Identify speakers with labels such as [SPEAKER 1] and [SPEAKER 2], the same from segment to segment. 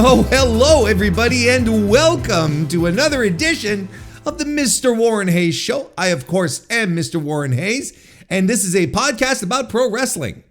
[SPEAKER 1] Oh, hello, everybody, and welcome to another edition of the Mr. Warren Hayes Show. I, of course, am Mr. Warren Hayes, and this is a podcast about pro wrestling.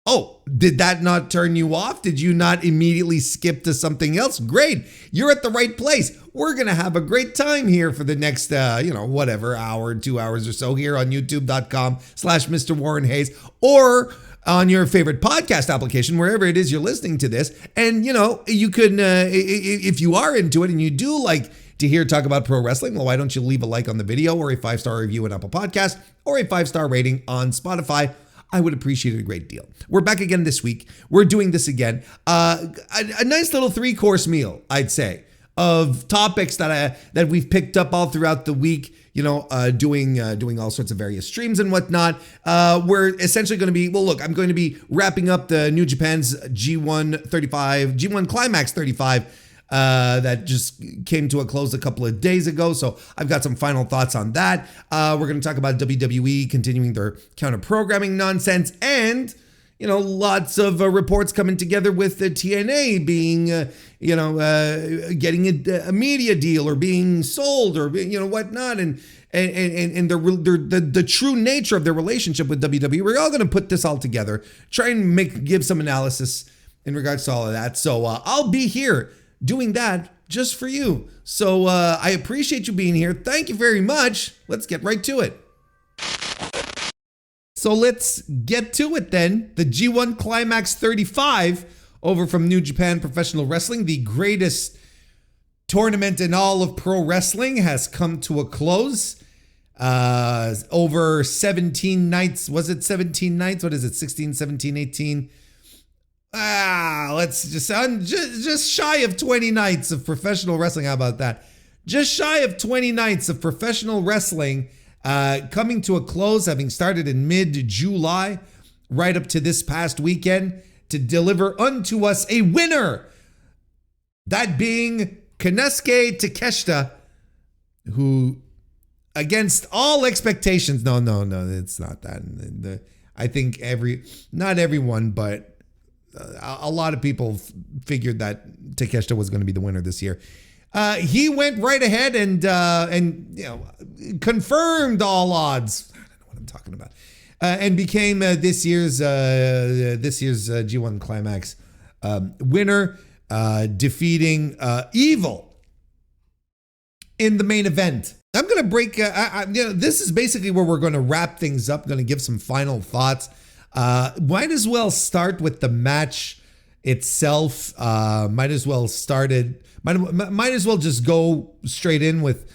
[SPEAKER 1] Oh, did that not turn you off? Did you not immediately skip to something else? Great. You're at the right place. We're going to have a great time here for the next, whatever, hour, 2 hours or so here on youtube.com/Mr. Warren Hayes, or on your favorite podcast application, wherever it is you're listening to this. And, you could, if you are into it and you do like to hear talk about pro wrestling, well, why don't you leave a like on the video or a 5-star review on Apple Podcast or a 5-star rating on Spotify? I would appreciate it a great deal. We're back again this week. We're doing this again. A nice little 3-course meal, I'd say, of topics that we've picked up all throughout the week. Doing all sorts of various streams and whatnot. We're essentially going to be, I'm going to be wrapping up the New Japan's G1 Climax 35. That just came to a close a couple of days ago. So I've got some final thoughts on that. We're going to talk about WWE continuing their counterprogramming nonsense, and lots of reports coming together with the TNA being, getting a media deal or being sold or whatnot, and the true nature of their relationship with WWE. We're all going to put this all together, try and give some analysis in regards to all of that. So I'll be here doing that just for you. So I appreciate you being here. Thank you very much. Let's get right to it. So let's get to it then. The G1 Climax 35 over from New Japan Professional Wrestling, the greatest tournament in all of pro wrestling, has come to a close. Over 17 nights. Was it 17 nights? What is it? 16, 17, 18? Let's just shy of 20 nights of professional wrestling. How about that? Just shy of 20 nights of professional wrestling coming to a close, having started in mid-July, right up to this past weekend, to deliver unto us a winner. That being Konosuke Takeshita, who, against all expectations, no, it's not that. I think not everyone, but a lot of people figured that Takeshita was going to be the winner this year. He went right ahead and confirmed all odds. I don't know what I'm talking about. And became this year's G1 Climax winner, defeating Evil in the main event. I'm going to break. This is basically where we're going to wrap things up. I'm going to give some final thoughts. Might as well start with the match itself. Might as well just go straight in with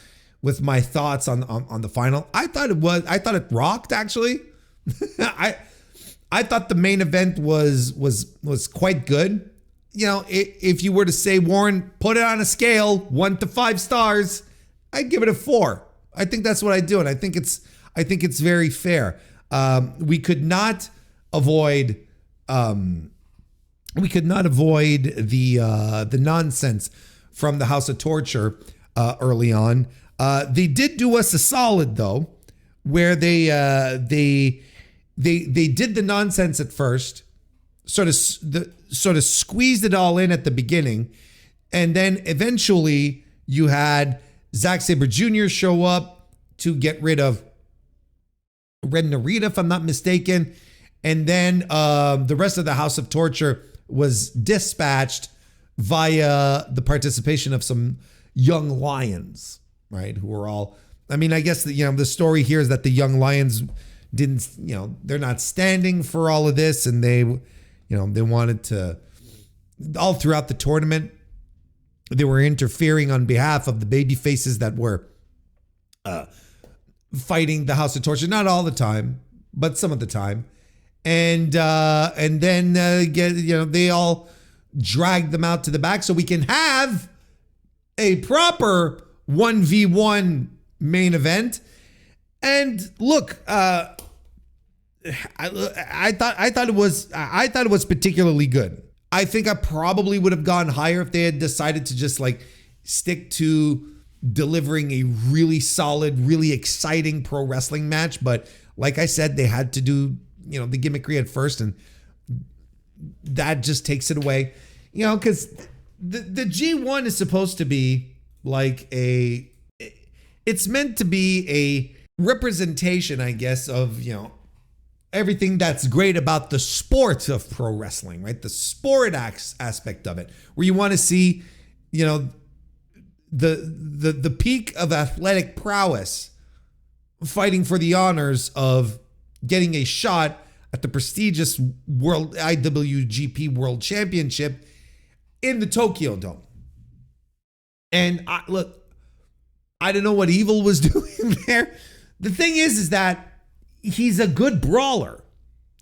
[SPEAKER 1] my thoughts on the final. I thought it rocked, actually. I thought the main event was quite good. If you were to say, Warren, put it on a scale 1 to 5 stars, I'd give it a 4. I think that's what I do, and I think it's very fair. We could not avoid the nonsense from the House of Torture early on. They did do us a solid, though, where they did the nonsense at first, sort of squeezed it all in at the beginning, and then eventually you had Zack Sabre Jr. show up to get rid of Red Narita, if I'm not mistaken. And then the rest of the House of Torture was dispatched via the participation of some young lions, right? Who were all, I guess the story here is that the young lions didn't, they're not standing for all of this, and they wanted to, all throughout the tournament, they were interfering on behalf of the baby faces that were fighting the House of Torture. Not all the time, but some of the time. And then they all dragged them out to the back so we can have a proper 1v1 main event. And look, I thought it was particularly good. I think I probably would have gone higher if they had decided to just stick to delivering a really solid, really exciting pro wrestling match. But like I said, they had to do, the gimmickry at first, and that just takes it away. You know, because the G1 is supposed to be like it's meant to be a representation, I guess, of, you know, everything that's great about the sport of pro wrestling, right? The sport aspect of it, where you want to see, you know, the peak of athletic prowess fighting for the honors of getting a shot at the prestigious world IWGP World Championship in the Tokyo Dome. And look, I don't know what Evil was doing there. The thing is that he's a good brawler.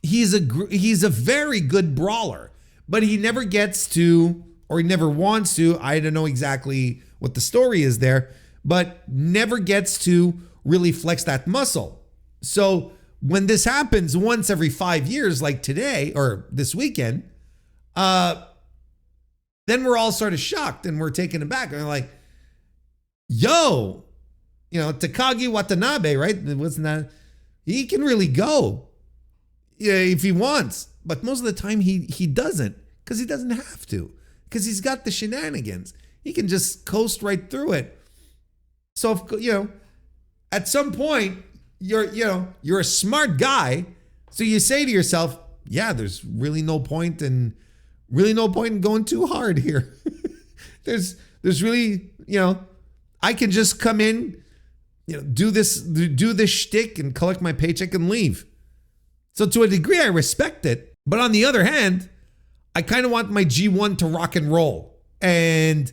[SPEAKER 1] He's a very good brawler, but he never gets to, or he never wants to. I don't know exactly what the story is there, but never gets to really flex that muscle. So when this happens once every 5 years, like today or this weekend, then we're all sort of shocked and we're taken aback. And we're like, yo, you know, Takagi Watanabe, right? Wasn't that? He can really go, yeah, if he wants. But most of the time he doesn't, because he doesn't have to, because he's got the shenanigans. He can just coast right through it. So, if, you know, at some point, you're a smart guy. So you say to yourself, yeah, there's really no point in going too hard here. there's really, you know, I can just come in, you know, do this shtick and collect my paycheck and leave. So to a degree, I respect it. But on the other hand, I kind of want my G1 to rock and roll. And,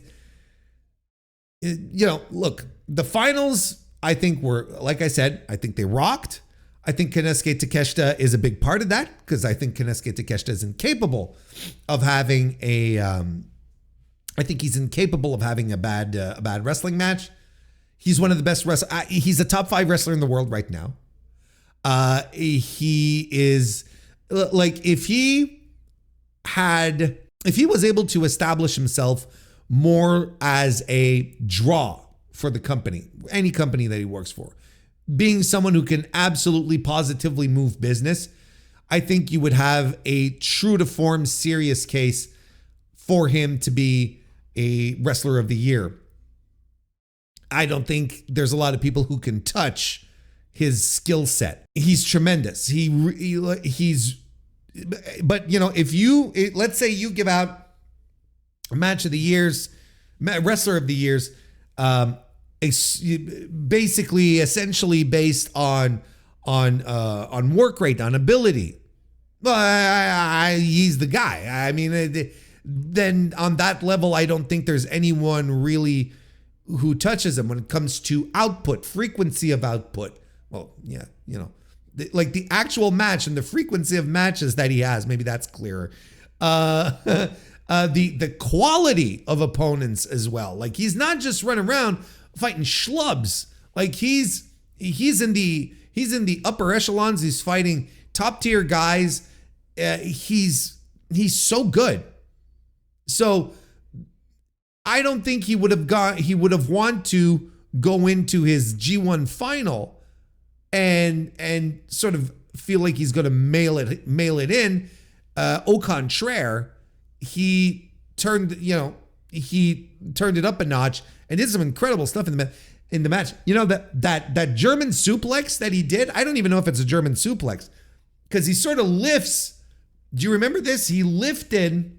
[SPEAKER 1] you know, look, the finals, I think were, like I said, I think they rocked. I think Konosuke Takeshita is a big part of that, because I think Konosuke Takeshita is incapable of having I think he's incapable of having a bad wrestling match. He's one of the best wrestlers. He's a top 5 wrestler in the world right now. He is like, if he was able to establish himself more as a draw for the company, any company that he works for, being someone who can absolutely positively move business, I think you would have a true to form serious case for him to be a wrestler of the year. I don't think there's a lot of people who can touch his skill set. He's tremendous. He's, but you know, let's say you give out a match of the years, wrestler of the years, basically essentially based on work rate, on ability. Well, he's the guy. I mean, then on that level, I don't think there's anyone really who touches him when it comes to output, frequency of output. Well, yeah, you know, like the actual match and the frequency of matches that he has, maybe that's clearer. The quality of opponents as well. Like, he's not just running around fighting schlubs. Like, he's in the upper echelons. He's fighting top tier guys. He's so good. So I don't think he would have want to go into his G1 final and sort of feel like he's going to mail it in. Au contraire, he turned it up a notch and did some incredible stuff in the match. You know, that German suplex that he did, I don't even know if it's a German suplex, because he sort of lifts. Do you remember this? He lifted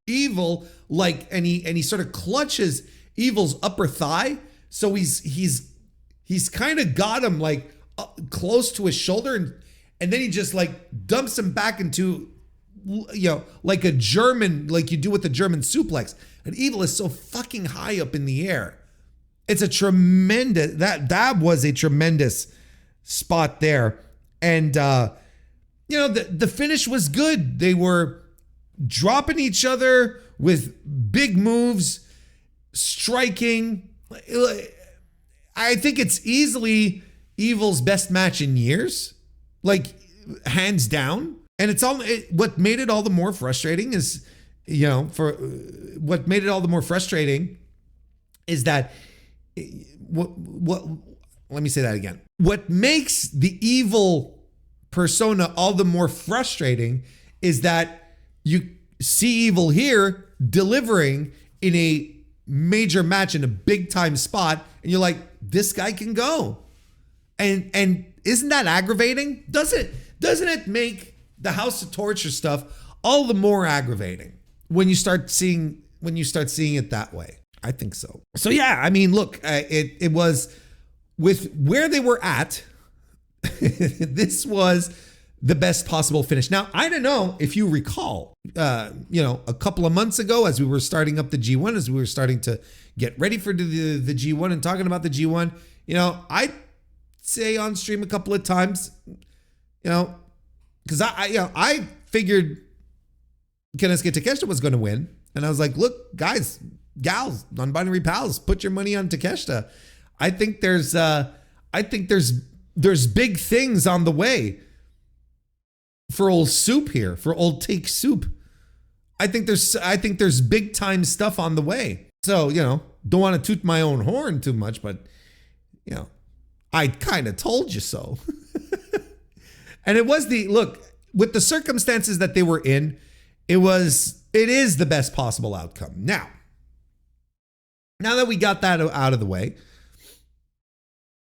[SPEAKER 1] Evil, like, and he sort of clutches Evil's upper thigh. So he's kind of got him like close to his shoulder, and then he just like dumps him back into, you know, like a German, like you do with the German suplex. And Evil is so fucking high up in the air. It's a tremendous, that was a tremendous spot there. And, you know, the finish was good. They were dropping each other with big moves, striking. I think it's easily Evil's best match in years, like hands down. And what made it all the more frustrating is, you know, what made it all the more frustrating is that let me say that again. What makes the Evil persona all the more frustrating is that you see Evil here delivering in a major match in a big time spot, and you're like, this guy can go. And isn't that aggravating? Doesn't it make the House of Torture stuff all the more aggravating when you start seeing it that way? I think so. So yeah, I mean, look, it was with where they were at. This was the best possible finish. Now, I don't know if you recall, a couple of months ago, as we were starting up the G1, as we were starting to get ready for the G1 and talking about the G1, I say on stream a couple of times, because I figured Kensuke Takeshita was going to win, and I was like, look, guys, gals, non-binary pals, put your money on Takeshita. I think there's big things on the way for old Soup here, for old Take Soup. I think there's big time stuff on the way. So, don't want to toot my own horn too much, but I kind of told you so. And it was look, with the circumstances that they were in, it is the best possible outcome. Now that we got that out of the way,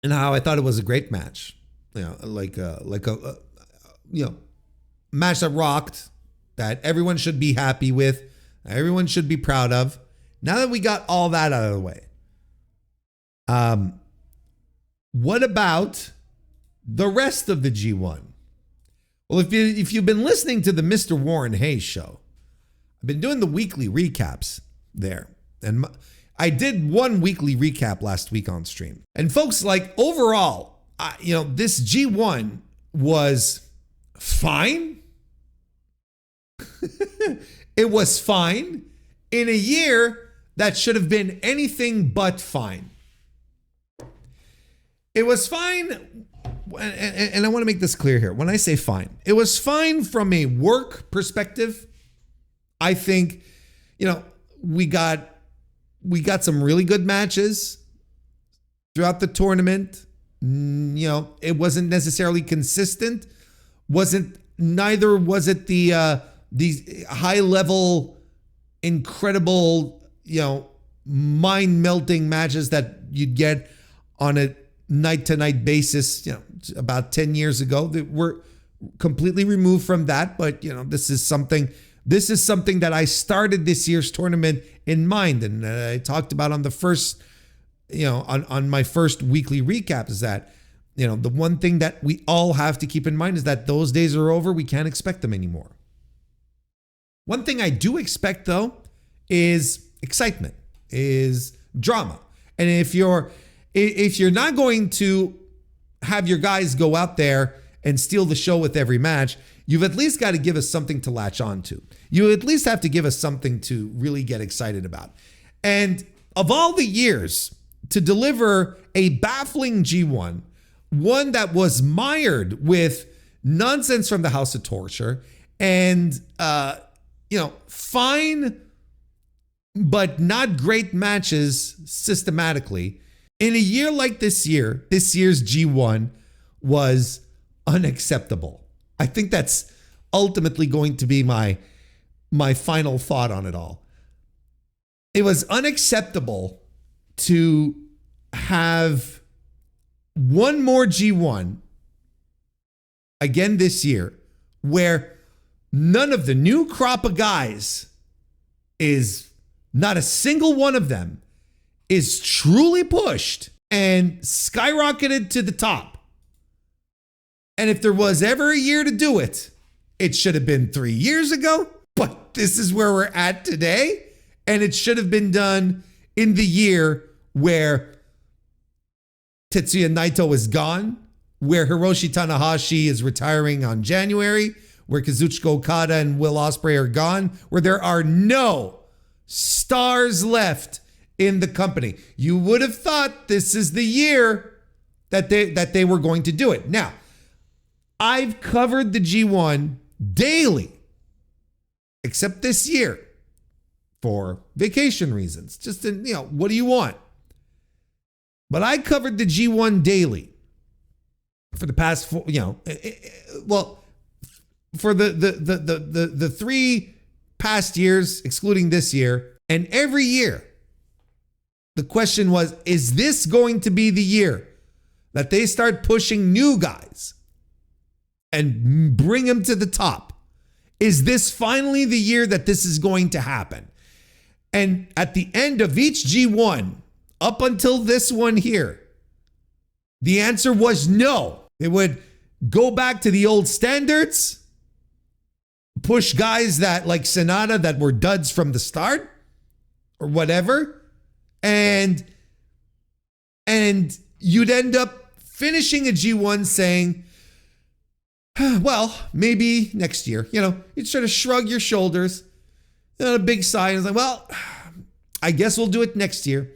[SPEAKER 1] and how I thought it was a great match, like a match that rocked, that everyone should be happy with, everyone should be proud of. Now that we got all that out of the way, what about the rest of the G1? Well, if you've been listening to the MrWarrenHayes show, I've been doing the weekly recaps there, and I did one weekly recap last week on stream. And folks, like, overall, this G1 was fine. It was fine in a year that should have been anything but fine. It was fine, and I want to make this clear here. When I say fine, it was fine from a work perspective. I think, we got some really good matches throughout the tournament. It wasn't necessarily consistent. Neither was it these high level, incredible, mind melting matches that you'd get on a night to night basis, about 10 years ago. That were completely removed from that. But, this is something that I started this year's tournament in mind. And I talked about on the first, on my first weekly recap, is that, the one thing that we all have to keep in mind is that those days are over. We can't expect them anymore. One thing I do expect, though, is excitement, is drama. And if you're not going to have your guys go out there and steal the show with every match, you've at least got to give us something to latch on to. You at least have to give us something to really get excited about. And of all the years to deliver a baffling G1, one that was mired with nonsense from the House of Torture and, fine but not great matches systematically, in a year like this year's G1 was unacceptable. I think that's ultimately going to be my final thought on it all. It was unacceptable to have one more G1 again this year where none of the new crop of guys is, not a single one of them is truly pushed and skyrocketed to the top. And if there was ever a year to do it, it should have been 3 years ago. But this is where we're at today. And it should have been done in the year where Tetsuya Naito is gone, where Hiroshi Tanahashi is retiring on January, where Kazuchika Okada and Will Ospreay are gone, where there are no stars left in the company. You would have thought this is the year that they were going to do it. Now, I've covered the G1 daily, except this year, for vacation reasons. Just, what do you want? But I covered the G1 daily for the past, for the 3 past years, excluding this year, and every year, the question was, is this going to be the year that they start pushing new guys and bring them to the top? Is this finally the year that this is going to happen? And at the end of each G1, up until this one here, the answer was no. They would go back to the old standards, push guys that like Sonata that were duds from the start or whatever, and you'd end up finishing a G1 saying, well, maybe next year. You'd sort of shrug your shoulders, a big sigh, and it's like, well, I guess we'll do it next year.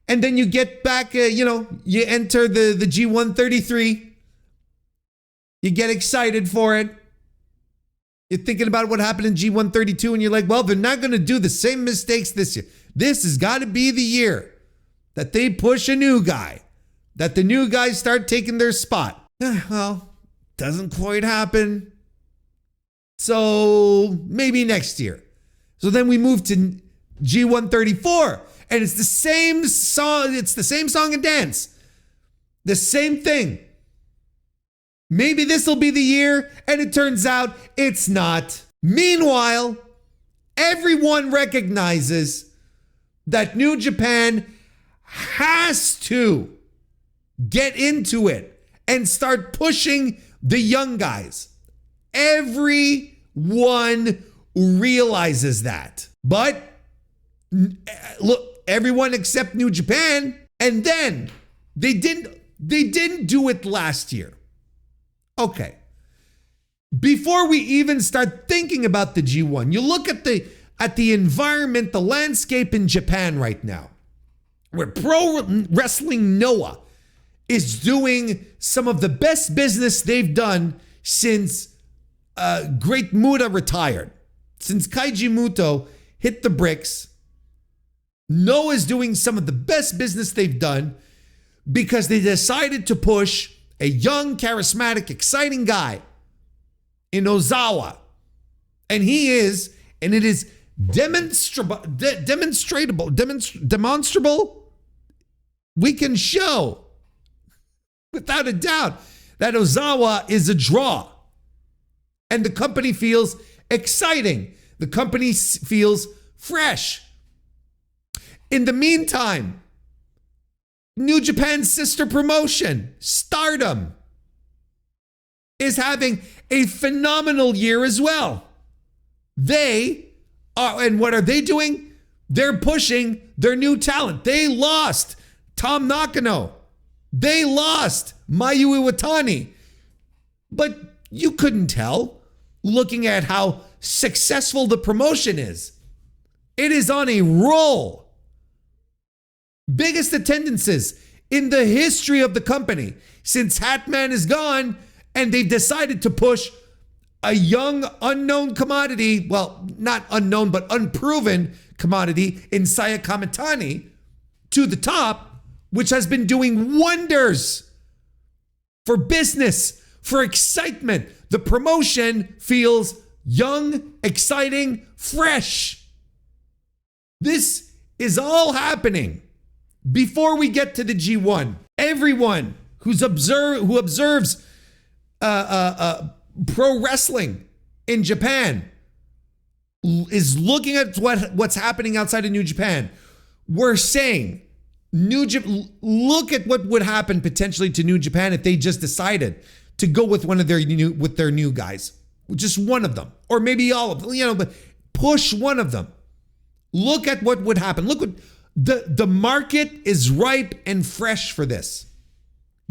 [SPEAKER 1] And then you get back, you enter the G1 33. You get excited for it. You're thinking about what happened in G1 32, and you're like, well, they're not going to do the same mistakes this year. This has got to be the year that they push a new guy, that the new guys start taking their spot. Well, doesn't quite happen. So maybe next year. So then we move to G1 34, and it's the same song. It's the same song and dance. The same thing. Maybe this will be the year, and it turns out it's not. Meanwhile, everyone recognizes that New Japan has to get into it and start pushing the young guys. Everyone realizes that. But look, everyone except New Japan, and then they didn't do it last year. Okay. Before we even start thinking about the G1, you look at the environment, the landscape in Japan right now, where Pro Wrestling Noah is doing some of the best business they've done since Great Muta retired. Since Kaiji Muto hit the bricks, Noah's doing some of the best business they've done because they decided to push a young, charismatic, exciting guy in Ozawa. And it is demonstrable, we can show without a doubt that Ozawa is a draw. And the company feels exciting. The company feels fresh. In the meantime, New Japan's sister promotion, Stardom, is having a phenomenal year as well. They are, and what are they doing? They're pushing their new talent. They lost Tom Nakano. They lost Mayu Iwatani. But you couldn't tell, looking at how successful the promotion is. It is on a roll. Biggest attendances in the history of the company since Hatman is gone, and they've decided to push a young, unknown commodity, well, not unknown, but unproven commodity in Saya Kamitani to the top, which has been doing wonders for business, for excitement. The promotion feels young, exciting, fresh. This is all happening before we get to the G1. Everyone who observes pro wrestling in Japan is looking at what's happening outside of New Japan. We're saying, look at what would happen potentially to New Japan if they just decided to go with their new guys, just one of them, or maybe all of them, but push one of them. Look at what would happen. Look what the market is ripe and fresh for this.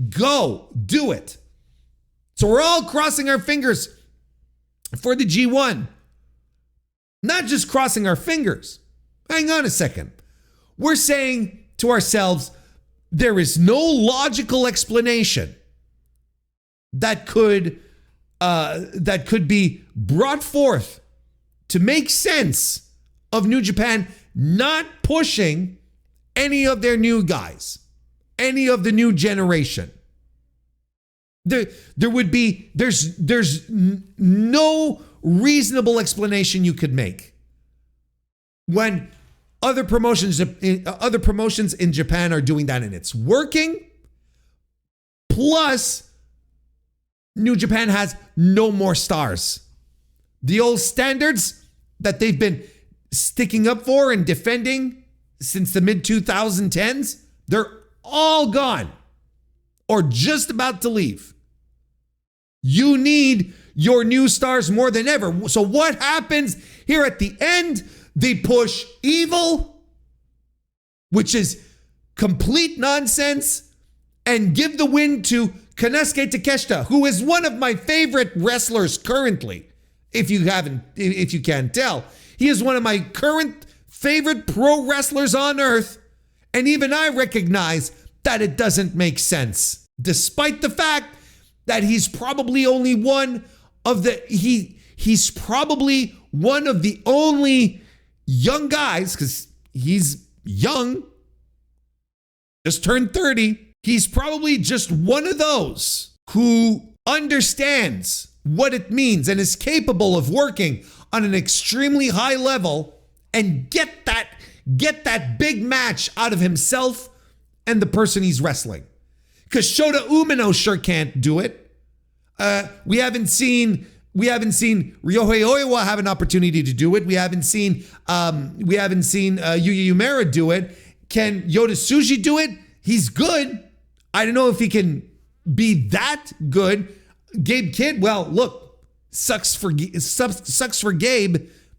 [SPEAKER 1] Go do it. So we're all crossing our fingers for the G1. Not just crossing our fingers. Hang on a second. We're saying to ourselves, there is no logical explanation that could be brought forth to make sense of New Japan not pushing any of their new guys, any of the new generation. There's no reasonable explanation you could make when other promotions in Japan are doing that and it's working. Plus, New Japan has no more stars. The old standards that they've been sticking up for and defending since the mid-2010s, they're all gone or just about to leave. You need your new stars more than ever. So what happens here at the end? They push Evil, which is complete nonsense, and give the win to Konosuke Takeshita, who is one of my favorite wrestlers currently. If you can't tell, he is one of my current favorite pro wrestlers on earth. And even I recognize that it doesn't make sense, despite the fact that he's probably only one of the only young guys, because he's young, just turned 30. He's probably just one of those who understands what it means and is capable of working on an extremely high level and get that big match out of himself and the person he's wrestling. Because Shota Umino sure can't do it. We haven't seen Ryohei Oiwa have an opportunity to do it. We haven't seen Yuya Uemura do it. Can Yota Tsuji do it? He's good. I don't know if he can be that good. Gabe Kidd, well, look, sucks for Gabe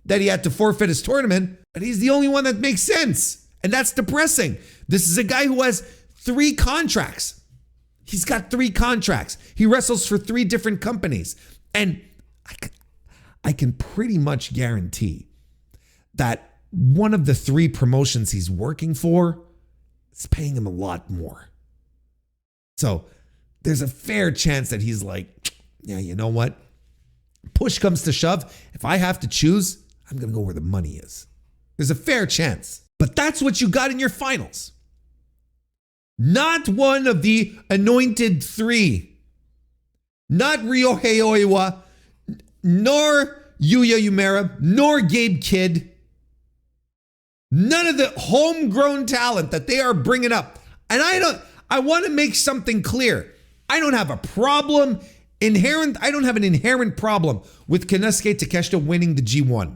[SPEAKER 1] that he had to forfeit his tournament, but he's the only one that makes sense, and that's depressing. This is a guy who has 3 contracts. He's got 3 contracts. He wrestles for 3 different companies, and I can pretty much guarantee that one of the 3 promotions he's working for is paying him a lot more. So there's a fair chance that he's like, yeah, you know what? Push comes to shove. If I have to choose, I'm going to go where the money is. There's a fair chance. But that's what you got in your finals. Not one of the anointed 3. Not Ryohei Oiwa, nor Yuya Uemura, nor Gabe Kidd. None of the homegrown talent that they are bringing up. And I want to make something clear. I don't have a problem I don't have an inherent problem with Konosuke Takeshita winning the G1.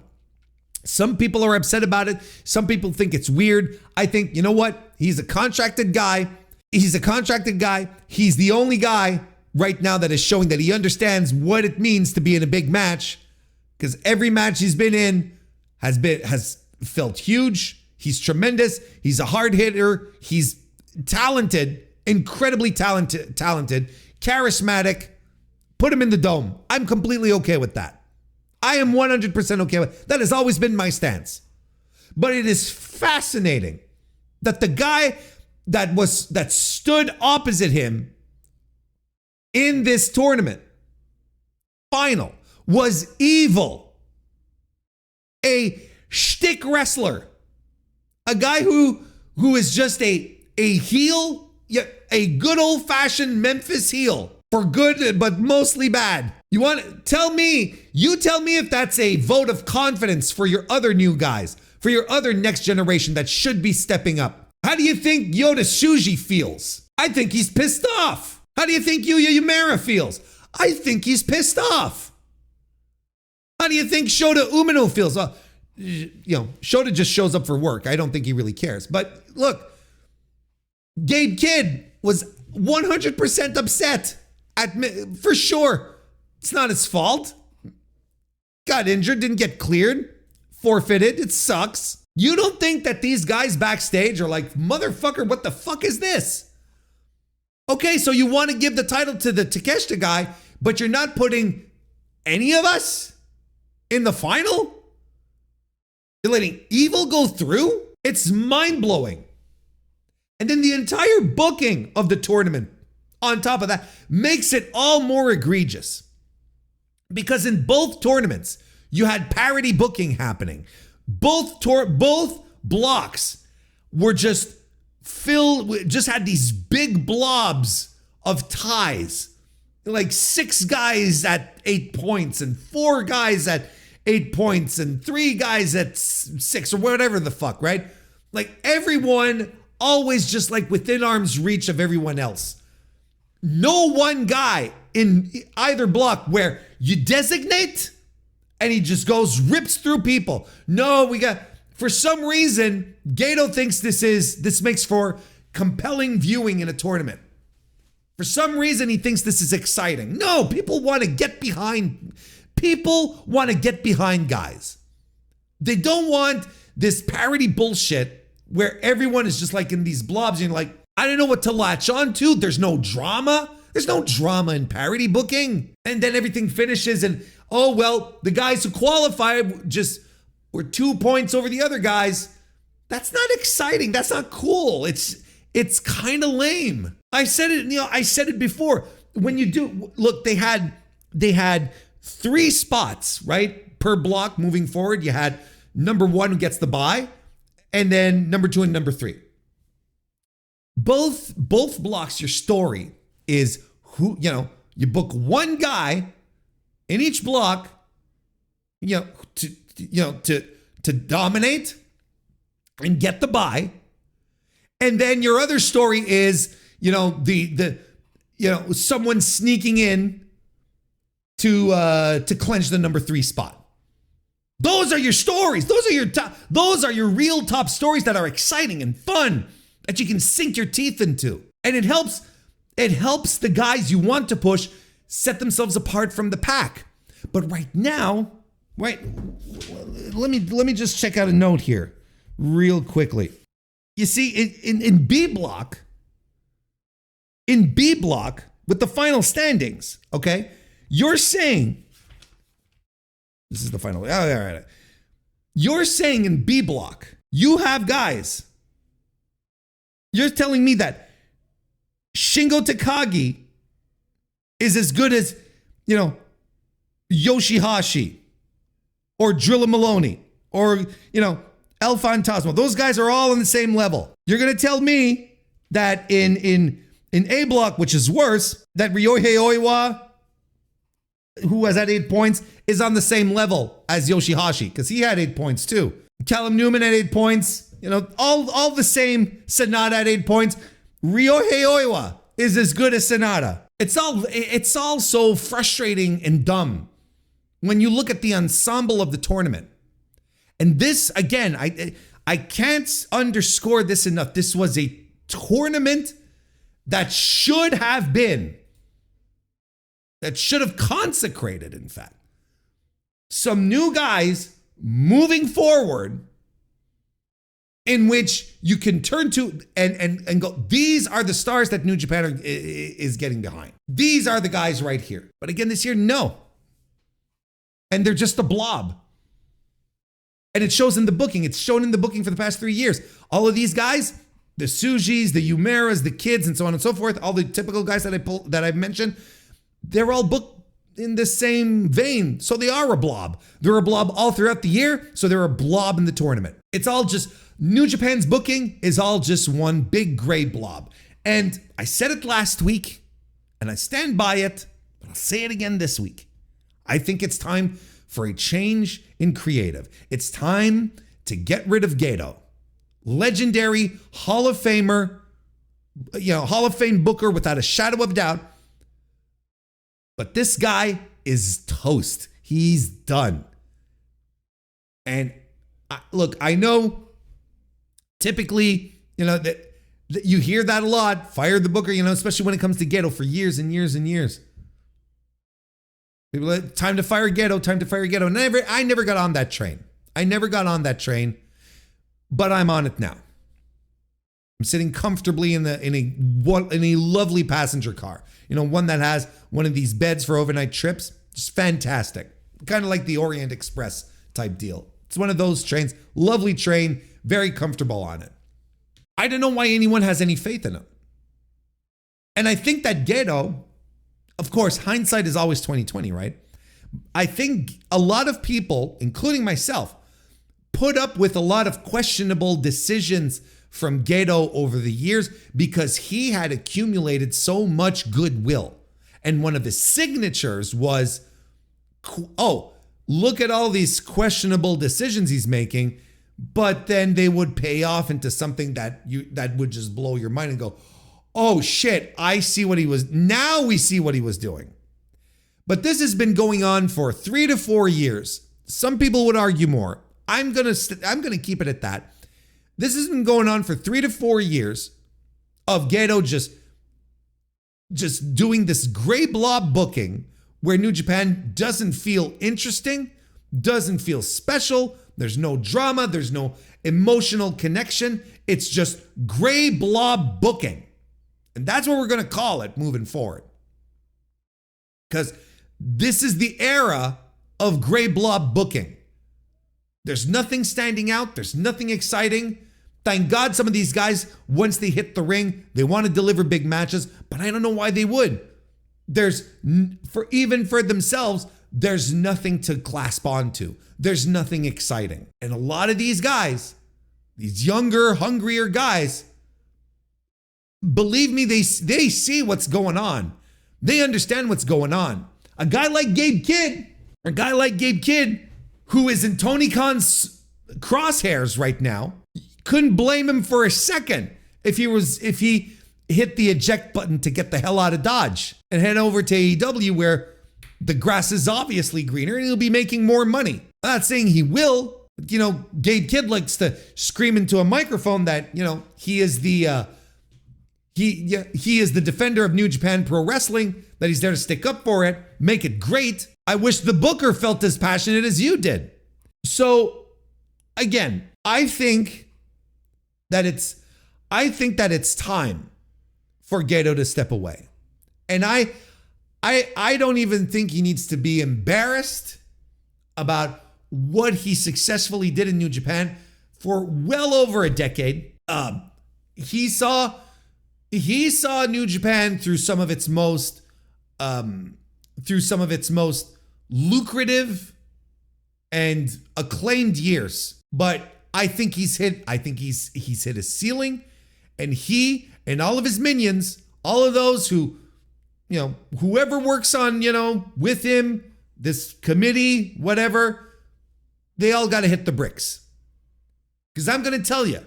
[SPEAKER 1] Some people are upset about it. Some people think it's weird. I think, you know what? He's a contracted guy. He's the only guy right now that is showing that he understands what it means to be in a big match, because every match he's been in has felt huge. He's tremendous. He's a hard hitter. He's talented, incredibly talented, charismatic. Put him in the dome. I'm completely okay with that. I am 100% okay with that. Has always been my stance. But it is fascinating that the guy that stood opposite him in this tournament final was Evil, a shtick wrestler, a guy who is just a heel, a good old-fashioned Memphis heel, for good but mostly bad. You tell me if that's a vote of confidence for your other new guys, for your other next generation that should be stepping up. How do you think Yota Tsuji feels? I think he's pissed off. How do you think Yuya Uemura feels? I think he's pissed off. How do you think Shota Umino feels? Shota just shows up for work. I don't think he really cares. But look, Gabe Kidd was 100% upset. For sure. It's not his fault. Got injured, didn't get cleared, forfeited. It sucks. You don't think that these guys backstage are like, motherfucker, what the fuck is this? Okay, so you want to give the title to the Takeshita guy, but you're not putting any of us in the final? You're letting Evil go through? It's mind-blowing. And then the entire booking of the tournament, on top of that, makes it all more egregious. Because in both tournaments, you had parody booking happening. Both blocks were just just had these big blobs of ties. Like 6 guys at 8 points and 4 guys at 8 points and 3 guys at 6 or whatever the fuck, right? Like everyone always just like within arm's reach of everyone else. No one guy in either block where you designate and he just goes, rips through people. No, for some reason, Gato thinks this makes for compelling viewing in a tournament. For some reason, he thinks this is exciting. No, people want to get behind guys. They don't want this parody bullshit where everyone is just like in these blobs and you're like, I don't know what to latch on to. There's no drama. There's no drama in parody booking. And then everything finishes and, oh, well, the guys who qualified just were 2 points over the other guys. That's not exciting. That's not cool. It's kind of lame. I said it before. When you do, look, they had 3 spots, right? Per block moving forward. You had number 1 who gets the bye, and then number 2 and number 3. Both blocks, your story is who, you book one guy in each block, to dominate and get the bye. And then your other story is, someone sneaking in to clinch the number 3 spot. Those are your stories. Those are your real top stories that are exciting and fun that you can sink your teeth into. And it helps the guys you want to push set themselves apart from the pack. But right now, let me just check out a note here real quickly. You see, in B block, with the final standings, okay, you're saying, this is the final, all right. You're saying in B block, you have guys. You're telling me that Shingo Takagi is as good as, Yoshihashi or Drilla Maloney or, El Fantasma. Those guys are all on the same level. You're going to tell me that in A block, which is worse, that Ryohei Oiwa, who has had 8 points, is on the same level as Yoshihashi because he had 8 points too. Callum Newman had 8 points. All the same. Sonata at 8 points. Ryohei Oiwa is as good as Sonata. It's all so frustrating and dumb when you look at the ensemble of the tournament. And this, again, I can't underscore this enough. This was a tournament that should have consecrated, in fact, some new guys moving forward in which you can turn to and go, these are the stars that New Japan is getting behind. These are the guys right here. But again, this year, no. And they're just a blob. And it shows in the booking. It's shown in the booking for the past 3 years. All of these guys, the Sujis, the Yumeras, the kids, and so on and so forth, all the typical guys that I've mentioned, they're all booked in the same vein. So they are a blob. They're a blob all throughout the year, so they're a blob in the tournament. It's all just, New Japan's booking is all just one big gray blob. And I said it last week, and I stand by it, but I'll say it again this week. I think it's time for a change in creative. It's time to get rid of Gato. Legendary Hall of Famer, Hall of Fame booker without a shadow of doubt. But this guy is toast. He's done. And look, I know typically, that you hear that a lot. Fire the booker, especially when it comes to Gato for years and years and years. People, time to fire Gato. And I never got on that train. But I'm on it now. I'm sitting comfortably in a lovely passenger car. One that has one of these beds for overnight trips. Just fantastic. Kind of like the Orient Express type deal. It's one of those trains. Lovely train. Very comfortable on it. I don't know why anyone has any faith in him. And I think that Gato, of course, hindsight is always 20/20, right? I think a lot of people, including myself, put up with a lot of questionable decisions from Gato over the years because he had accumulated so much goodwill. And one of his signatures was, look at all these questionable decisions he's making, but then they would pay off into something that would just blow your mind and go, oh shit, I see what he was, now we see what he was doing. But this has been going on for 3 to 4 years. Some people would argue more. I'm gonna keep it at that. This has been going on for 3 to 4 years of Gedo just doing this gray blob booking where New Japan doesn't feel interesting, doesn't feel special. There's no drama. There's no emotional connection. It's just gray blob booking. And that's what we're going to call it moving forward. Because this is the era of gray blob booking. There's nothing standing out. There's nothing exciting. Thank God some of these guys, once they hit the ring, they want to deliver big matches, but I don't know why they would. Even for themselves, there's nothing to clasp onto. There's nothing exciting. And a lot of these guys, these younger, hungrier guys, believe me, they see what's going on. They understand what's going on. A guy like Gabe Kidd, who is in Tony Khan's crosshairs right now, couldn't blame him for a second if he hit the eject button to get the hell out of Dodge and head over to AEW, where the grass is obviously greener and he'll be making more money. I'm not saying he will. Gabe Kidd likes to scream into a microphone that, he is the defender of New Japan Pro Wrestling, that he's there to stick up for it, make it great. I wish the booker felt as passionate as you did. So again, I think that it's time for Gedo to step away. And I don't even think he needs to be embarrassed about what he successfully did in New Japan for well over a decade. He saw New Japan through some of its most lucrative and acclaimed years. But I think he's hit his ceiling, and he and all of his minions, all of those who, whoever works on, with him, this committee, whatever, they all got to hit the bricks. Because I'm going to tell you,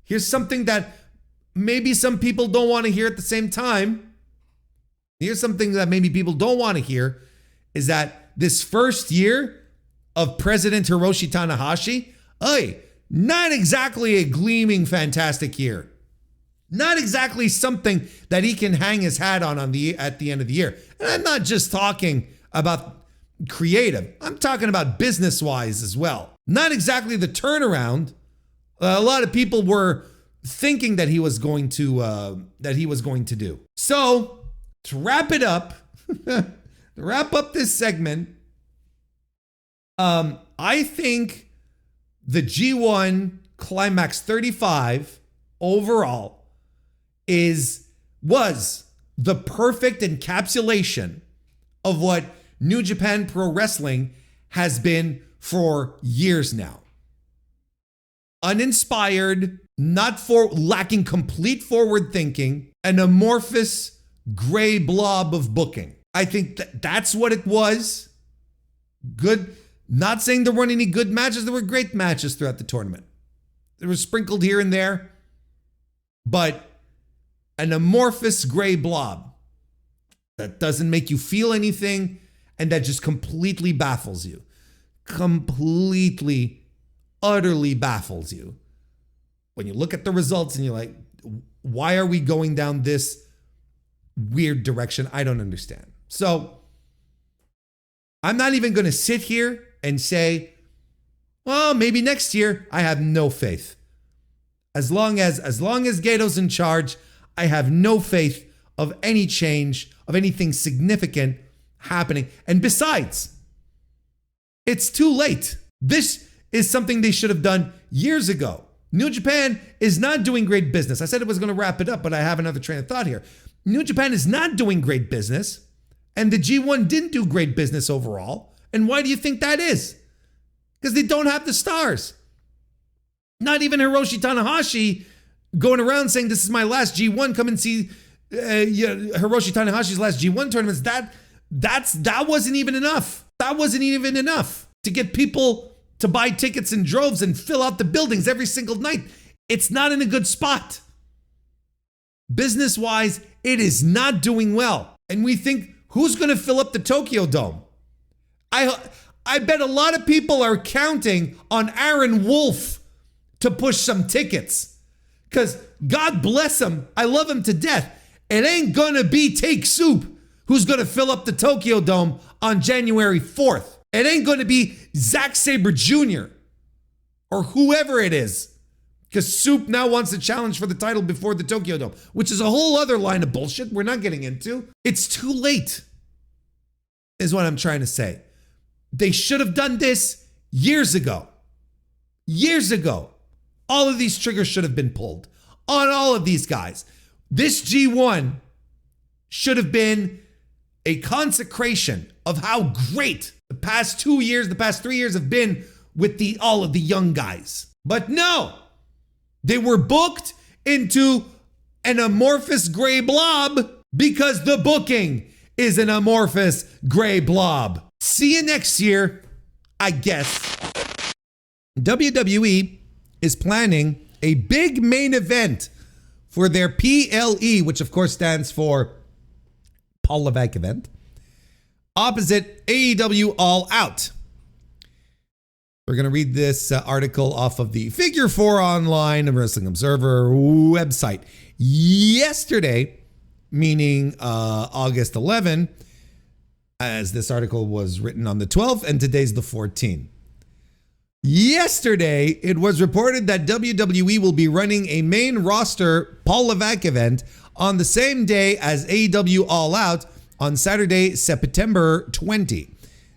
[SPEAKER 1] here's something that maybe some people don't want to hear at the same time. Here's something that maybe people don't want to hear, is that this first year of President Hiroshi Tanahashi, not exactly a gleaming, fantastic year. Not exactly something that he can hang his hat on at the end of the year. And I'm not just talking about creative. I'm talking about business-wise as well. Not exactly the turnaround a lot of people were thinking that he was going to do. So to wrap it up, to wrap up this segment, I think the G1 Climax 35 overall was the perfect encapsulation of what New Japan Pro Wrestling has been for years now. Uninspired, lacking complete forward thinking, an amorphous gray blob of booking. I think that's what it was. Good. Not saying there weren't any good matches. There were great matches throughout the tournament. They were sprinkled here and there, but an amorphous gray blob that doesn't make you feel anything and that just completely baffles you. Completely, utterly baffles you. When you look at the results and you're like, why are we going down this weird direction? I don't understand. So I'm not even going to sit here and say, well, maybe next year. I have no faith. As long as Gedo's in charge, I have no faith of any change, of anything significant happening. And besides, it's too late. This is something they should have done years ago. New Japan is not doing great business. I said I was going to wrap it up, but I have another train of thought here. New Japan is not doing great business, and the G1 didn't do great business overall. And why do you think that is? Because they don't have the stars. Not even Hiroshi Tanahashi going around saying, this is my last G1, come and see Hiroshi Tanahashi's last G1 tournaments. That wasn't even enough. That wasn't even enough. to get people to buy tickets in droves and fill out the buildings every single night. It's not in a good spot. Business-wise, it is not doing well. And we think, who's going to fill up the Tokyo Dome? I bet a lot of people are counting on Aaron Wolf to push some tickets. Because God bless him, I love him to death. It ain't going to be Take Soup who's going to fill up the Tokyo Dome on January 4th. It ain't going to be Zack Sabre Jr. or whoever it is. Because Soup now wants a challenge for the title before the Tokyo Dome, which is a whole other line of bullshit we're not getting into. It's too late, is what I'm trying to say. They should have done this years ago. Years ago. All of these triggers should have been pulled on all of these guys. This G1 should have been a consecration of how great the past 2 years, the past 3 years have been with all of the young guys. But no. They were booked into an amorphous gray blob because the booking is an amorphous gray blob. See you next year, I guess. WWE is planning a big main event for their PLE, which of course stands for Paul Levesque event, opposite AEW All Out. We're going to read this article off of the Figure 4 Online and Wrestling Observer website. Yesterday, meaning August 11, as this article was written on the 12th, and today's the 14th. Yesterday, it was reported that WWE will be running a main roster Paul Levesque event on the same day as AEW All Out on Saturday, September 20.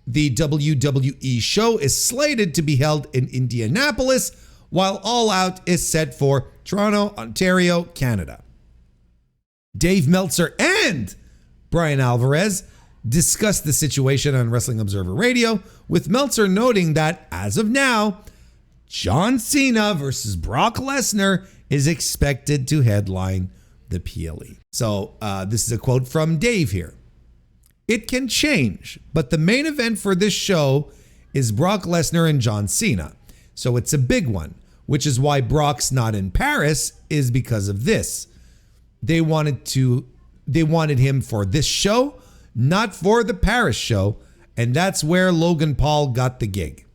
[SPEAKER 1] The WWE show is slated to be held in Indianapolis, while All Out is set for Toronto, Ontario, Canada. Dave Meltzer and Brian Alvarez discussed the situation on Wrestling Observer Radio, with Meltzer noting that, as of now, John Cena versus Brock Lesnar is expected to headline the PLE. So this is a quote from Dave here. It can change, but the main event for this show is Brock Lesnar and John Cena. So it's a big one, which is why Brock's not in Paris, is because of this. They wanted him for this show, not for the Paris show, and that's where Logan Paul got the gig.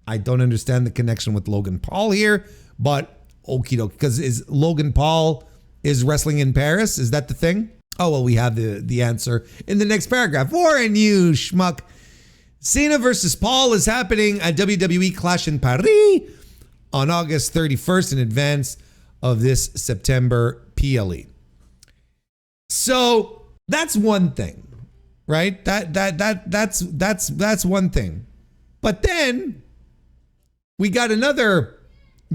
[SPEAKER 1] I don't understand the connection with Logan Paul here, but okie doke, because is Logan Paul is wrestling in Paris? Is that the thing? Oh, well, we have the answer in the next paragraph. Warren, you schmuck. Cena versus Paul is happening at WWE Clash in Paris on August 31st in advance of this September PLE. So that's one thing, right? That's one thing. But then we got another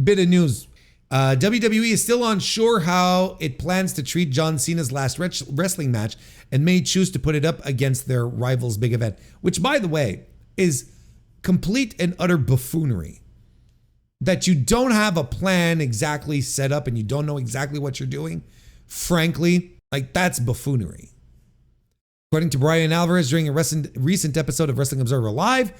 [SPEAKER 1] bit of news. WWE is still unsure how it plans to treat John Cena's last wrestling match and may choose to put it up against their rival's big event, which, by the way, is complete and utter buffoonery. That you don't have a plan exactly set up and you don't know exactly what you're doing. Frankly, like, that's buffoonery. According to Brian Alvarez during a recent episode of Wrestling Observer Live,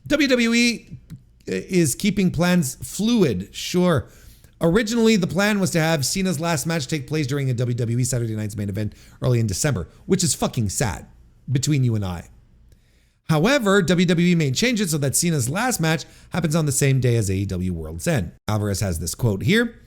[SPEAKER 1] WWE is keeping plans fluid, sure. Originally, the plan was to have Cena's last match take place during a WWE Saturday Night's main event early in December, which is fucking sad, between you and I. However, WWE made changes so that Cena's last match happens on the same day as AEW World's End. Alvarez has this quote here.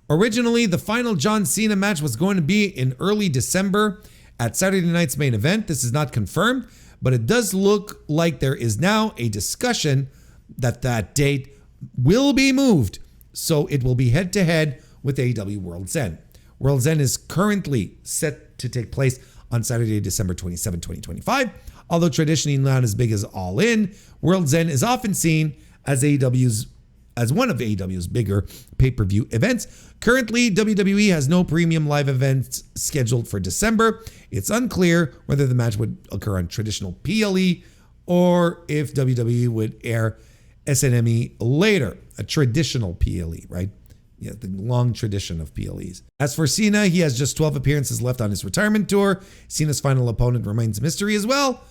[SPEAKER 1] Originally, the final John Cena match was going to be in early December at Saturday Night's main event. This is not confirmed, but it does look like there is now a discussion that that date will be moved. So it will be head-to-head with AEW World's End. World's End is currently set to take place on Saturday, December 27, 2025. Although traditionally not as big as All In, World's End is often seen as one of AEW's bigger pay-per-view events. Currently, WWE has no premium live events scheduled for December. It's unclear whether the match would occur on traditional PLE or if WWE would air SNME later, a traditional PLE, right? Yeah, the long tradition of PLEs. As for Cena, he has just 12 appearances left on his retirement tour. Cena's final opponent remains a mystery as well.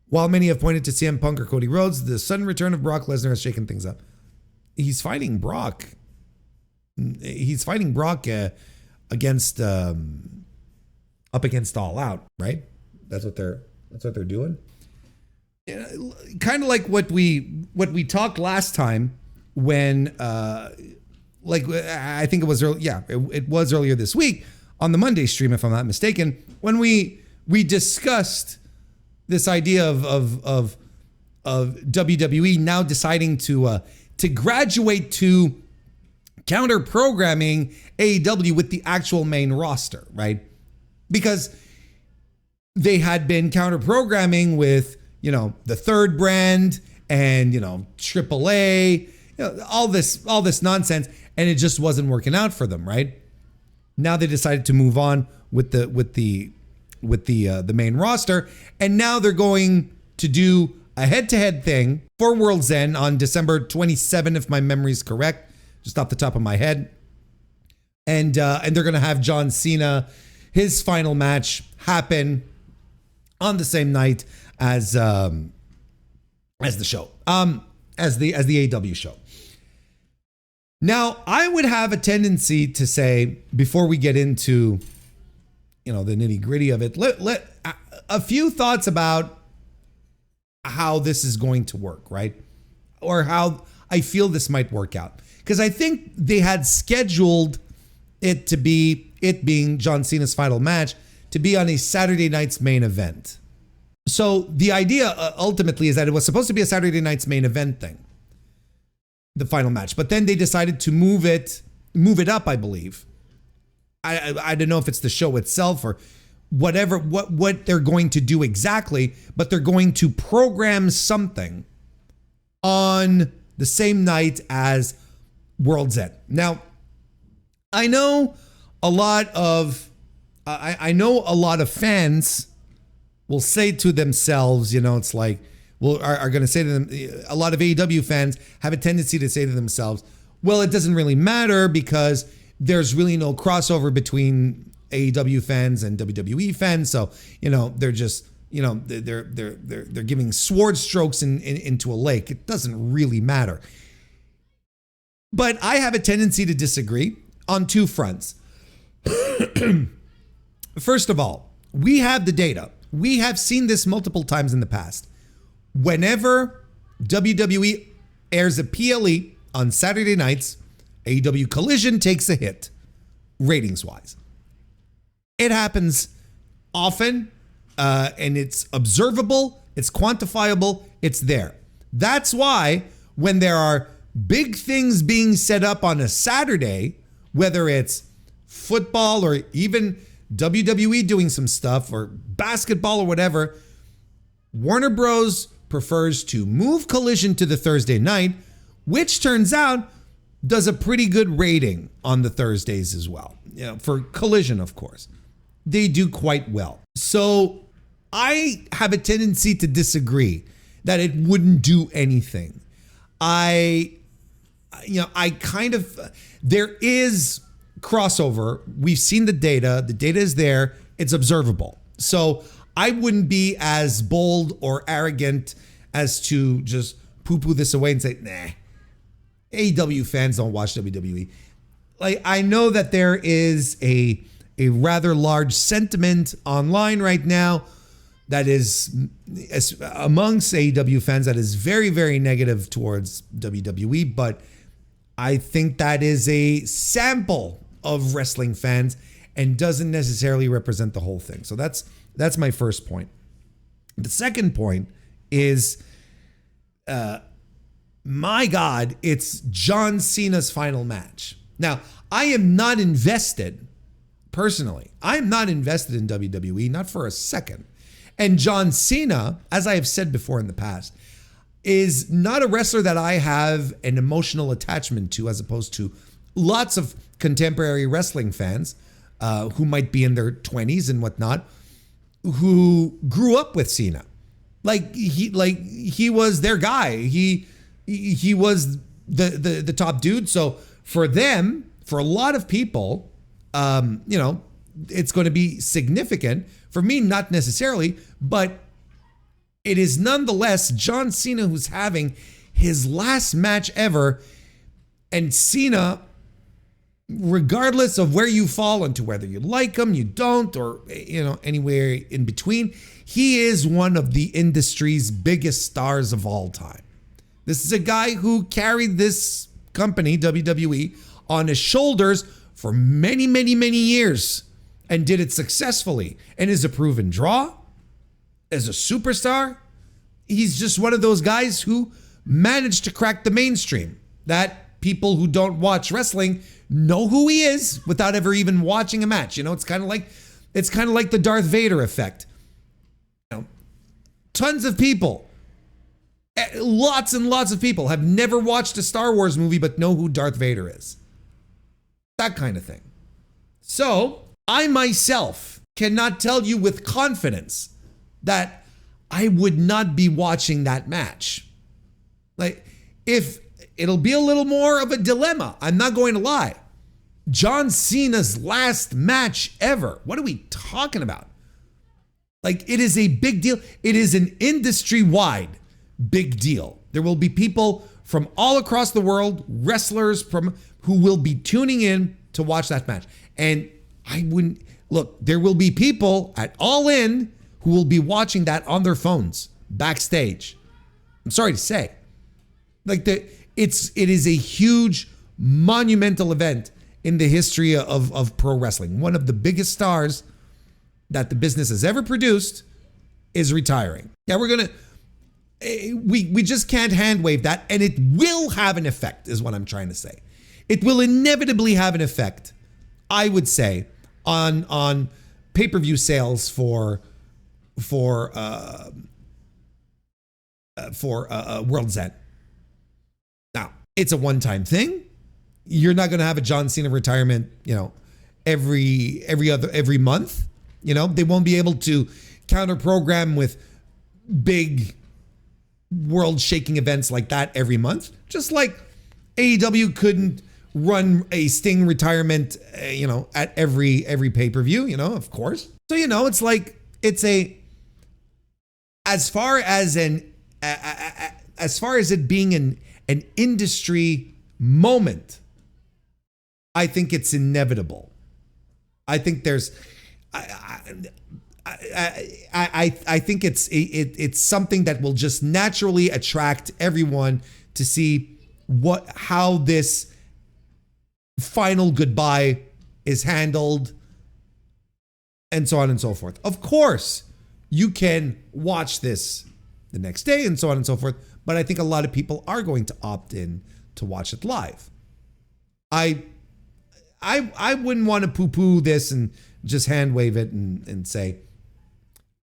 [SPEAKER 1] While many have pointed to CM Punk or Cody Rhodes, the sudden return of Brock Lesnar has shaken things up. He's fighting Brock. He's fighting Brock against up against All Out, right? That's what they're doing. Kind of like what we talked last time when I think it was it was earlier this week on the Monday stream, if I'm not mistaken, when we discussed this idea of WWE now deciding to graduate to counter programming AEW with the actual main roster, right? Because they had been counter programming with, the third brand and, AAA, all this nonsense, and it just wasn't working out for them, right? Now they decided to move on with the main roster, and now they're going to do a head-to-head thing for World's End on December 27, if my memory is correct, just off the top of my head. And they're going to have John Cena, his final match, happen on the same night as the show, as the AEW show. Now, I would have a tendency to say, before we get into the nitty-gritty of it, let a few thoughts about how this is going to work, right? Or how I feel this might work out. Because I think they had scheduled it being John Cena's final match to be on a Saturday night's main event. So the idea ultimately is that it was supposed to be a Saturday night's main event thing, the final match. But then they decided to move it up, I believe. I don't know if it's the show itself or whatever, what they're going to do exactly, but they're going to program something on the same night as World's End. Now, I know a lot of fans will say to themselves, it's like, are going to say to them, a lot of AEW fans have a tendency to say to themselves, well, it doesn't really matter because there's really no crossover between AEW fans and WWE fans. So, they're just, they're giving sword strokes into a lake. It doesn't really matter. But I have a tendency to disagree on two fronts. First of all, we have the data. We have seen this multiple times in the past. Whenever WWE airs a PLE on Saturday nights, AEW Collision takes a hit, ratings-wise. It happens often, and it's observable, it's quantifiable, it's there. That's why when there are big things being set up on a Saturday, whether it's football or even WWE doing some stuff or basketball or whatever, Warner Bros. Prefers to move Collision to the Thursday night, which turns out does a pretty good rating on the Thursdays as well. For Collision, of course. They do quite well. So I have a tendency to disagree that it wouldn't do anything. There is crossover. We've seen the data. The data is there. It's observable. So I wouldn't be as bold or arrogant as to just poo-poo this away and say, nah, AEW fans don't watch WWE. Like, I know that there is a rather large sentiment online right now that is amongst AEW fans that is very, very negative towards WWE, but I think that is a sample of wrestling fans and doesn't necessarily represent the whole thing. So that's my first point. The second point is, my God, it's John Cena's final match. Now, I am not invested, personally. I am not invested in WWE, not for a second. And John Cena, as I have said before in the past, is not a wrestler that I have an emotional attachment to, as opposed to lots of contemporary wrestling fans who might be in their 20s and whatnot, who grew up with Cena. He was their guy. He was the top dude. So for them, for a lot of people, it's going to be significant. For me, not necessarily, but it is nonetheless John Cena who's having his last match ever. And Cena, regardless of where you fall into, whether you like him, you don't, or anywhere in between, he is one of the industry's biggest stars of all time. This is a guy who carried this company, WWE, on his shoulders for many, many, many years and did it successfully and is a proven draw as a superstar. He's just one of those guys who managed to crack the mainstream, that people who don't watch wrestling know who he is without ever even watching a match. It's kind of like the Darth Vader effect. Tons of people, lots and lots of people have never watched a Star Wars movie but know who Darth Vader is. That kind of thing. So I myself cannot tell you with confidence that I would not be watching that match. Like, if it'll be a little more of a dilemma, I'm not going to lie. John Cena's last match ever. What are we talking about? Like, it is a big deal. It is an industry-wide big deal. There will be people from all across the world, wrestlers who will be tuning in to watch that match. And there will be people at All In who will be watching that on their phones backstage. I'm sorry to say. It is a huge, monumental event in the history of pro wrestling. One of the biggest stars that the business has ever produced is retiring. Yeah, we just can't hand wave that, and it will have an effect, is what I'm trying to say. It will inevitably have an effect, I would say, on pay-per-view sales for World's End. Now, it's a one-time thing. You're not going to have a John Cena retirement, every month. They won't be able to counter-program with big world-shaking events like that every month. Just like AEW couldn't run a Sting retirement, at every pay-per-view, of course. So, it's like, as far as it being an industry moment, I think it's inevitable. I think there's, I think it's something that will just naturally attract everyone to see how this final goodbye is handled, and so on and so forth. Of course, you can watch this the next day and so on and so forth, but I think a lot of people are going to opt in to watch it live. I wouldn't want to poo-poo this and just hand wave it and say,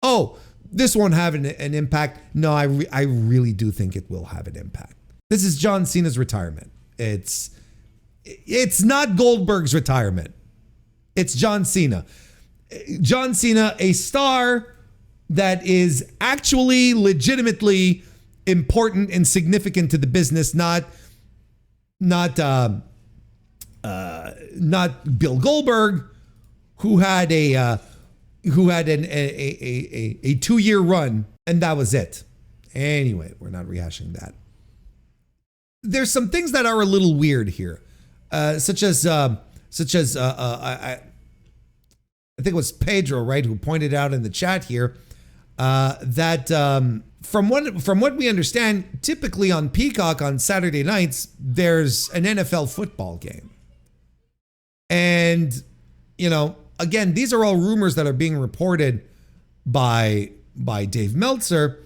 [SPEAKER 1] oh, this won't have an impact. No, I really do think it will have an impact. This is John Cena's retirement. It's not Goldberg's retirement. It's John Cena. John Cena, a star that is actually legitimately important and significant to the business, not Bill Goldberg, who had a 2-year run, and that was it. Anyway, we're not rehashing that. There's some things that are a little weird here, such as I think it was Pedro, right, who pointed out in the chat here that from what we understand, typically on Peacock on Saturday nights, there's an NFL football game. And, again, these are all rumors that are being reported by Dave Meltzer.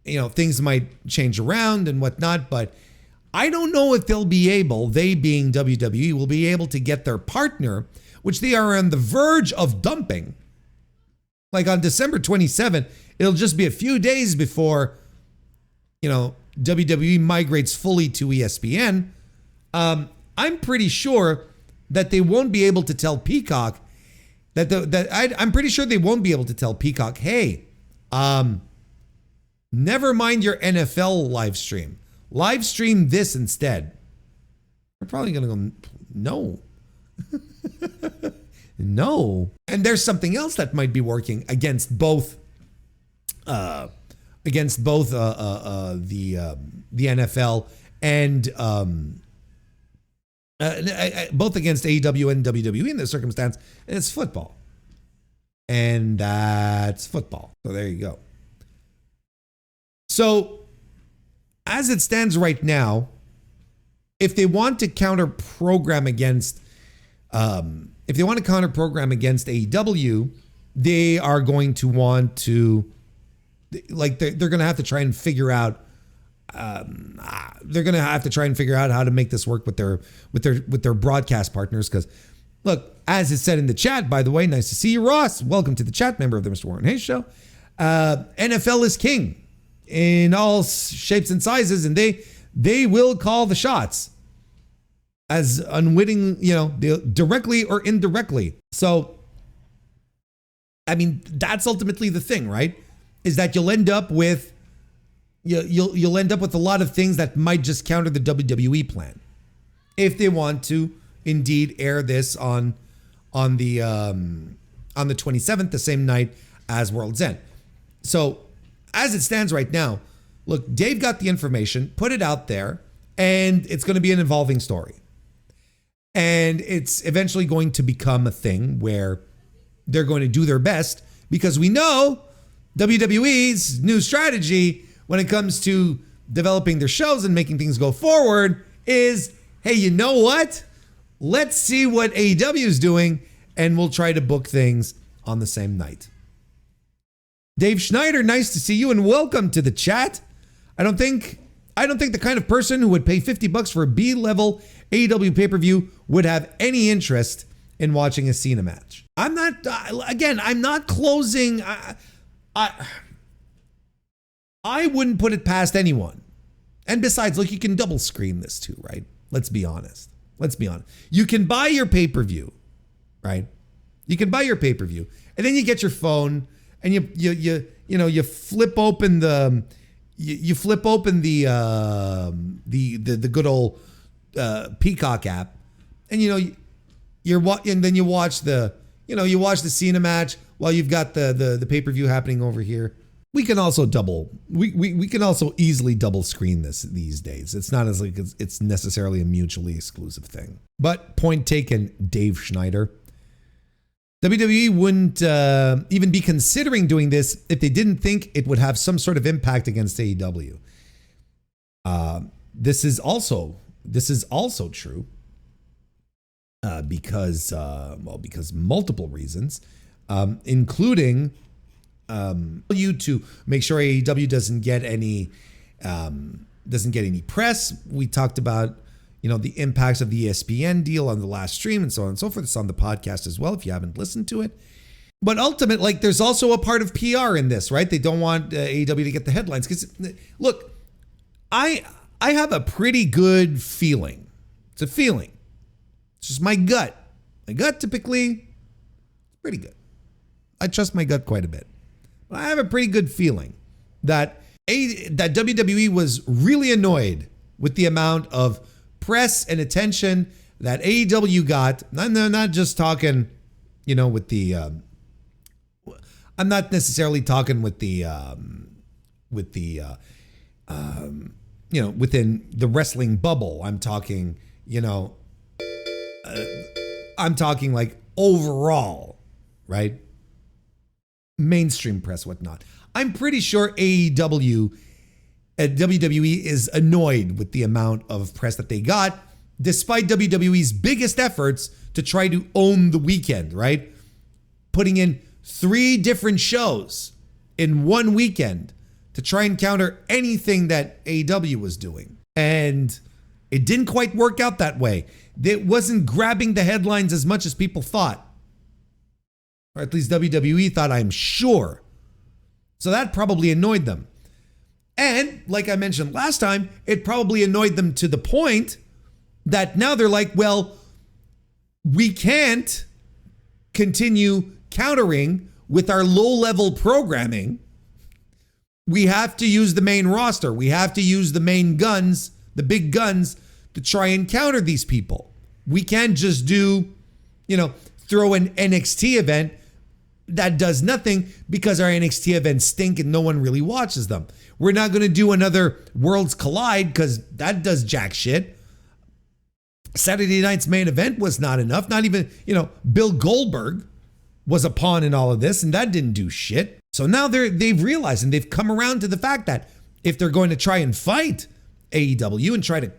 [SPEAKER 1] Things might change around and whatnot, but I don't know if they being WWE, will be able to get their partner, which they are on the verge of dumping. Like on December 27th, it'll just be a few days before, WWE migrates fully to ESPN. I'm pretty sure that they won't be able to tell Peacock I'm pretty sure they won't be able to tell Peacock, hey, never mind your NFL live stream. Live stream this instead. They're probably going to go, no. No. And there's something else that might be working against both against both the NFL and both against AEW and WWE in this circumstance, and it's football. And that's football. So there you go. So as it stands right now, if they want to counter-program against AEW, they are going to want to, like, they're going to have to try and figure out. They're going to have to try and figure out how to make this work with their broadcast partners. Because, look, as it said in the chat, by the way, nice to see you, Ross. Welcome to the chat, member of the Mr. Warren Hayes Show. NFL is king in all shapes and sizes, and they will call the shots as unwitting, directly or indirectly. So, I mean, that's ultimately the thing, right? Is that you'll end up with a lot of things that might just counter the WWE plan if they want to indeed air this on the 27th, the same night as World's End. So as it stands right now, look, Dave got the information, put it out there, and it's going to be an evolving story. And it's eventually going to become a thing where they're going to do their best, because we know WWE's new strategy when it comes to developing their shows and making things go forward is, hey, you know what? Let's see what AEW is doing, and we'll try to book things on the same night. Dave Schneider, nice to see you, and welcome to the chat. I don't think the kind of person who would pay $50 for a B-level AEW pay-per-view would have any interest in watching a Cena match. I'm not closing. I wouldn't put it past anyone. And besides, look, you can double screen this too, right? Let's be honest. You can buy your pay-per-view, right? You can buy your pay-per-view, and then you get your phone and you flip open the good old Peacock app, and and then you watch the Cena match while you've got the pay-per-view happening over here. We can also easily double screen this these days. It's not as like it's necessarily a mutually exclusive thing. But point taken, Dave Schneider. WWE wouldn't even be considering doing this if they didn't think it would have some sort of impact against AEW. This is also true because multiple reasons, including you to make sure AEW doesn't get any press. We talked about the impacts of the ESPN deal on the last stream and so on and so forth. It's on the podcast as well if you haven't listened to it. But ultimately, there's also a part of PR in this, right? They don't want AEW to get the headlines because, look, I have a pretty good feeling. It's a feeling. It's just my gut. My gut typically is pretty good. I trust my gut quite a bit. But I have a pretty good feeling that WWE was really annoyed with the amount of press and attention that AEW got. I'm not just talking, with the. I'm not necessarily talking with the within the wrestling bubble. I'm talking, I'm talking like overall, right? Mainstream press, whatnot. I'm pretty sure AEW at WWE is annoyed with the amount of press that they got, despite WWE's biggest efforts to try to own the weekend, right? Putting in 3 different shows in one weekend to try and counter anything that AEW was doing. And it didn't quite work out that way. It wasn't grabbing the headlines as much as people thought. Or at least WWE thought, I'm sure. So that probably annoyed them. And like I mentioned last time, it probably annoyed them to the point that now they're like, well, we can't continue countering with our low-level programming. We have to use the main roster. We have to use the main guns, the big guns, to try and counter these people. We can't just do, throw an NXT event that does nothing because our NXT events stink and no one really watches them. We're not going to do another Worlds Collide because that does jack shit. Saturday night's main event was not enough. Not even, Bill Goldberg was a pawn in all of this, and that didn't do shit. So now they've realized and they've come around to the fact that if they're going to try and fight AEW and try to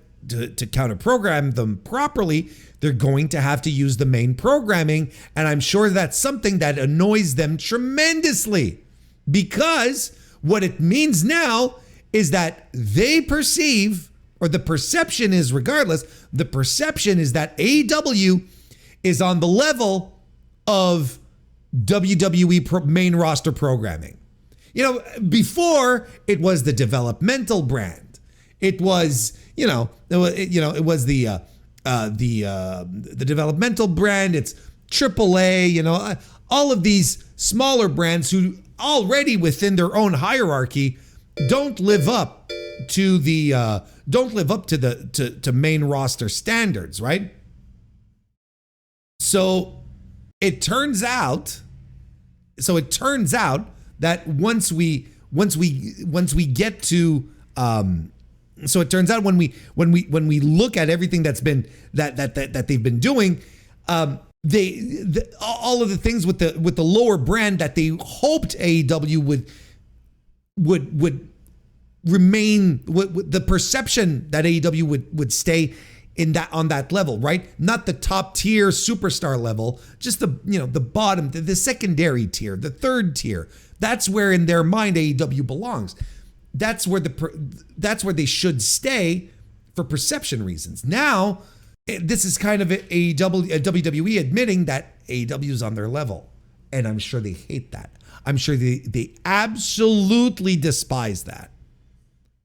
[SPEAKER 1] counter-program them properly, they're going to have to use the main programming. And I'm sure that's something that annoys them tremendously, because what it means now is that they perceive, or the perception is, regardless, the perception is that AEW is on the level of WWE main roster programming. Before it was the developmental brand. It was, it was the developmental brand. It's AAA, all of these smaller brands who already within their own hierarchy don't live up to the to main roster standards, right? So it turns out that once we get to so it turns out when we look at everything that's been that they've been doing, all of the things with the lower brand that they hoped AEW would remain, the perception that AEW would stay on that level, right? Not the top tier superstar level, just the bottom, the secondary tier, the third tier. That's where in their mind AEW belongs. That's where they should stay for perception reasons. Now, this is kind of a WWE admitting that AEW is on their level, and I'm sure they hate that. I'm sure they absolutely despise that.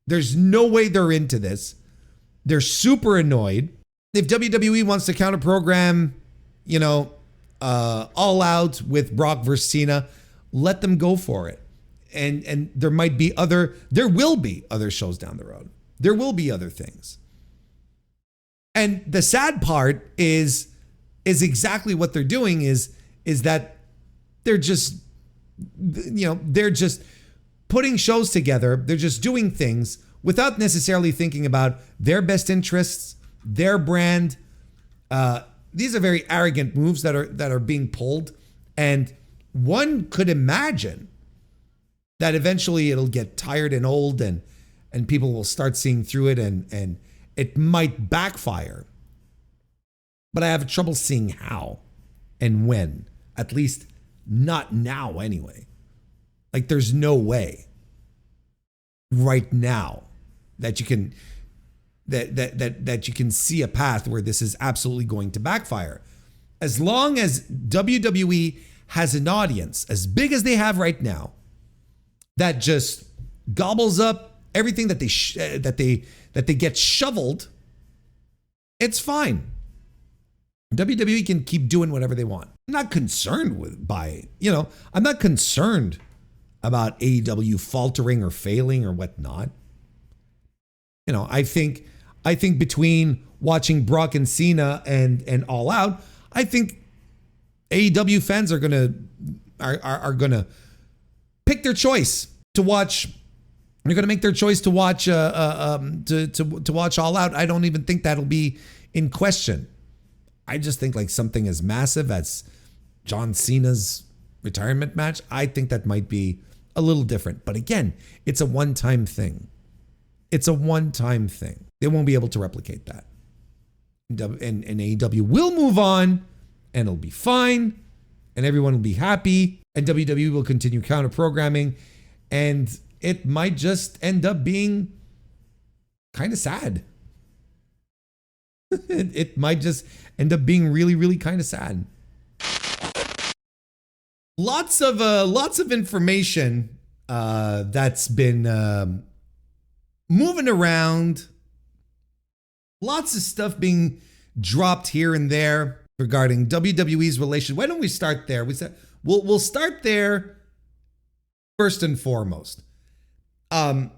[SPEAKER 1] There's no way they're into this. They're super annoyed. If WWE wants to counter-program, All Out with Brock versus Cena, let them go for it. And there will be other shows down the road. There will be other things. And the sad part is exactly what they're doing is that they're just putting shows together. They're just doing things without necessarily thinking about their best interests, their brand. These are very arrogant moves that are being pulled, and one could imagine that eventually it'll get tired and old, and people will start seeing through it, and it might backfire. But I have trouble seeing how and when. At least not now anyway. Like, there's no way right now that you can that you can see a path where this is absolutely going to backfire. As long as WWE has an audience as big as they have right now, that just gobbles up everything that they get shoveled, it's fine. WWE can keep doing whatever they want. I'm not concerned I'm not concerned about AEW faltering or failing or whatnot. I think between watching Brock and Cena and All Out, I think AEW fans are gonna pick their choice to watch. They're gonna make their choice to watch to watch All Out. I don't even think that'll be in question. I just think like something as massive as John Cena's retirement match, I think that might be a little different. But again, it's a one-time thing. It's a one-time thing. They won't be able to replicate that. And AEW will move on, and it'll be fine, and everyone will be happy, and WWE will continue counter-programming, and it might just end up being kind of sad. It might just end up being really, really kind of sad. Lots of information that's been moving around. Lots of stuff being dropped here and there regarding WWE's relation. Why don't we start there? We'll start there first and foremost. We're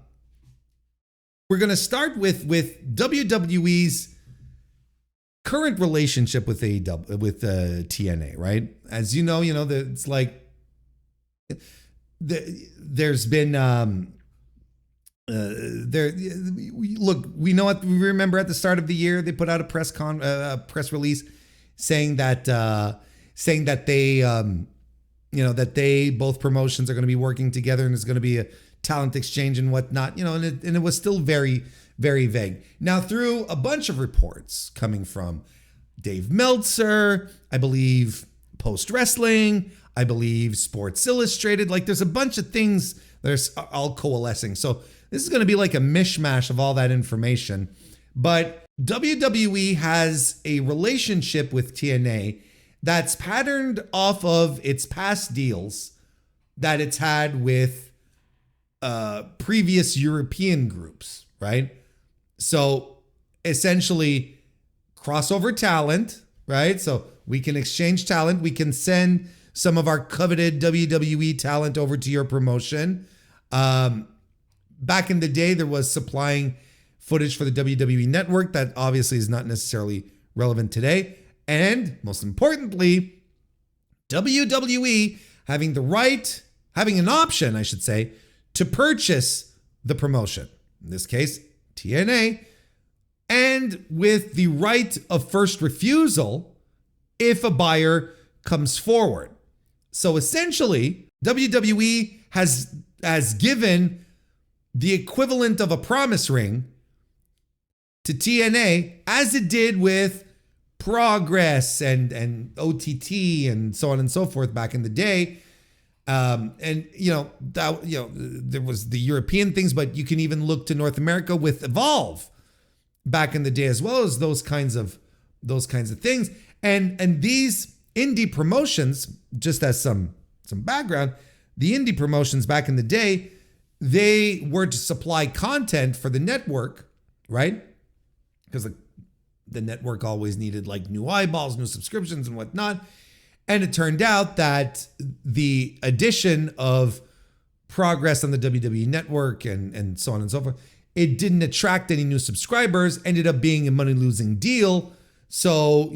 [SPEAKER 1] going to start with WWE's current relationship with TNA, right? As you know, it's like there's been look, we know what we remember at the start of the year they put out a press release saying that they that they both promotions are going to be working together and there's going to be a talent exchange and whatnot, and it was still very, very vague. Now, through a bunch of reports coming from Dave Meltzer, I believe Post Wrestling, I believe Sports Illustrated, like there's a bunch of things that are all coalescing. So this is going to be like a mishmash of all that information. But WWE has a relationship with TNA that's patterned off of its past deals that it's had with previous European groups, right? So essentially crossover talent, right? So we can exchange talent. We can send some of our coveted WWE talent over to your promotion. Back in the day, there was supplying footage for the WWE network that obviously is not necessarily relevant today. And most importantly, WWE having an option, I should say, to purchase the promotion. In this case, TNA, and with the right of first refusal if a buyer comes forward. So essentially, WWE has given the equivalent of a promise ring to TNA, as it did with Progress and OTT and so on and so forth back in the day. And there was the European things, but you can even look to North America with Evolve back in the day, as well as those kinds of things. And these indie promotions, just as some background, the indie promotions back in the day, they were to supply content for the network, right? Because the network always needed like new eyeballs, new subscriptions and whatnot. And it turned out that the addition of Progress on the WWE network and so on and so forth, it didn't attract any new subscribers, ended up being a money-losing deal. So,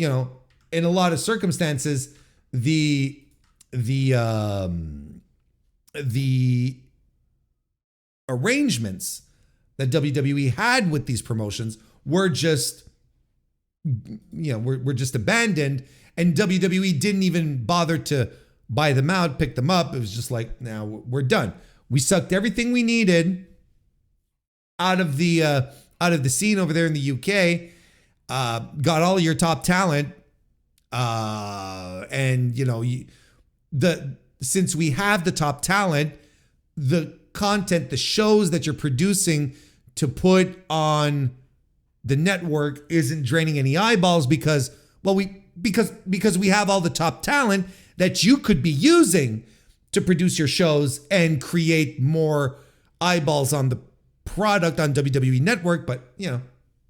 [SPEAKER 1] in a lot of circumstances, the arrangements that WWE had with these promotions were just abandoned, and WWE didn't even bother to buy them out, pick them up. It was just like, now we're done. We sucked everything we needed out of the scene over there in the UK, got all your top talent, and since we have the top talent, the content, the shows that you're producing to put on the network isn't draining any eyeballs because we have all the top talent that you could be using to produce your shows and create more eyeballs on the product on WWE Network. But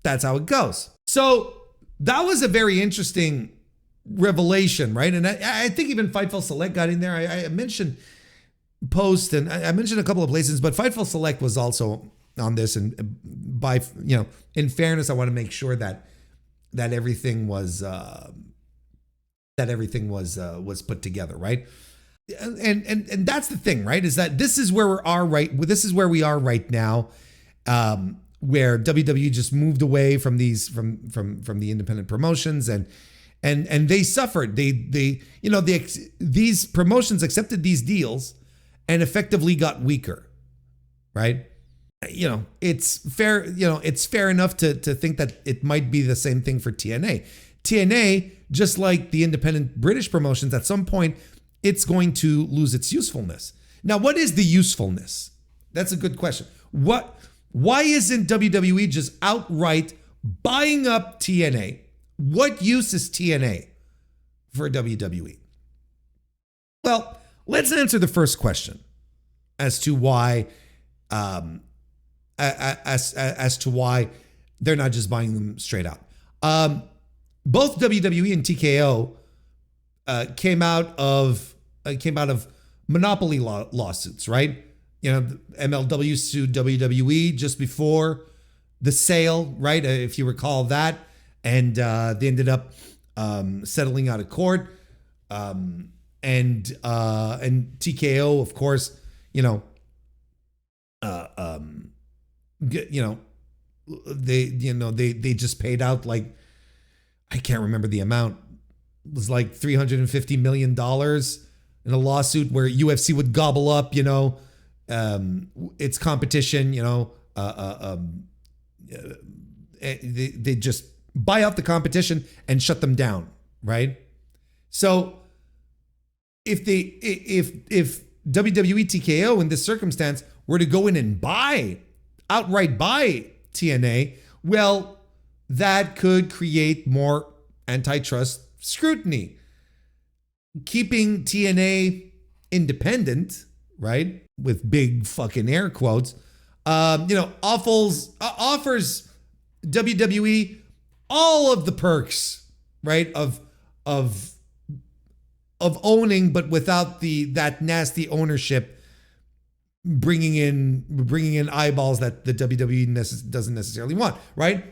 [SPEAKER 1] that's how it goes. So that was a very interesting revelation, right? And I think even Fightful Select got in there. I mentioned Post and I mentioned a couple of places, but Fightful Select was also on this. And in fairness, I want to make sure that everything was put together, right? And that's the thing, right? Is that this is where we are right now, where WWE just moved away from these from the independent promotions and they suffered. These promotions accepted these deals and effectively got weaker, right? It's fair. It's fair enough to think that it might be the same thing for TNA. TNA, just like the independent British promotions, at some point, it's going to lose its usefulness. Now, what is the usefulness? That's a good question. Why isn't WWE just outright buying up TNA? What use is TNA for WWE? Well, let's answer the first question as to why as to why they're not just buying them straight out. Both WWE and TKO came out of monopoly lawsuits, right? MLW sued WWE just before the sale, right? If you recall that, and they ended up settling out of court. and TKO, of course, you know, they just paid out like, I can't remember the amount. It was like $350 million in a lawsuit where UFC would gobble up, its competition, they just buy out the competition and shut them down, right? So if WWE TKO in this circumstance were to go in and outright buy TNA, well, that could create more antitrust scrutiny. Keeping TNA independent, right, with big fucking air quotes, offers WWE all of the perks, right, of owning, but without that nasty ownership, bringing in eyeballs that the WWE doesn't necessarily want, right?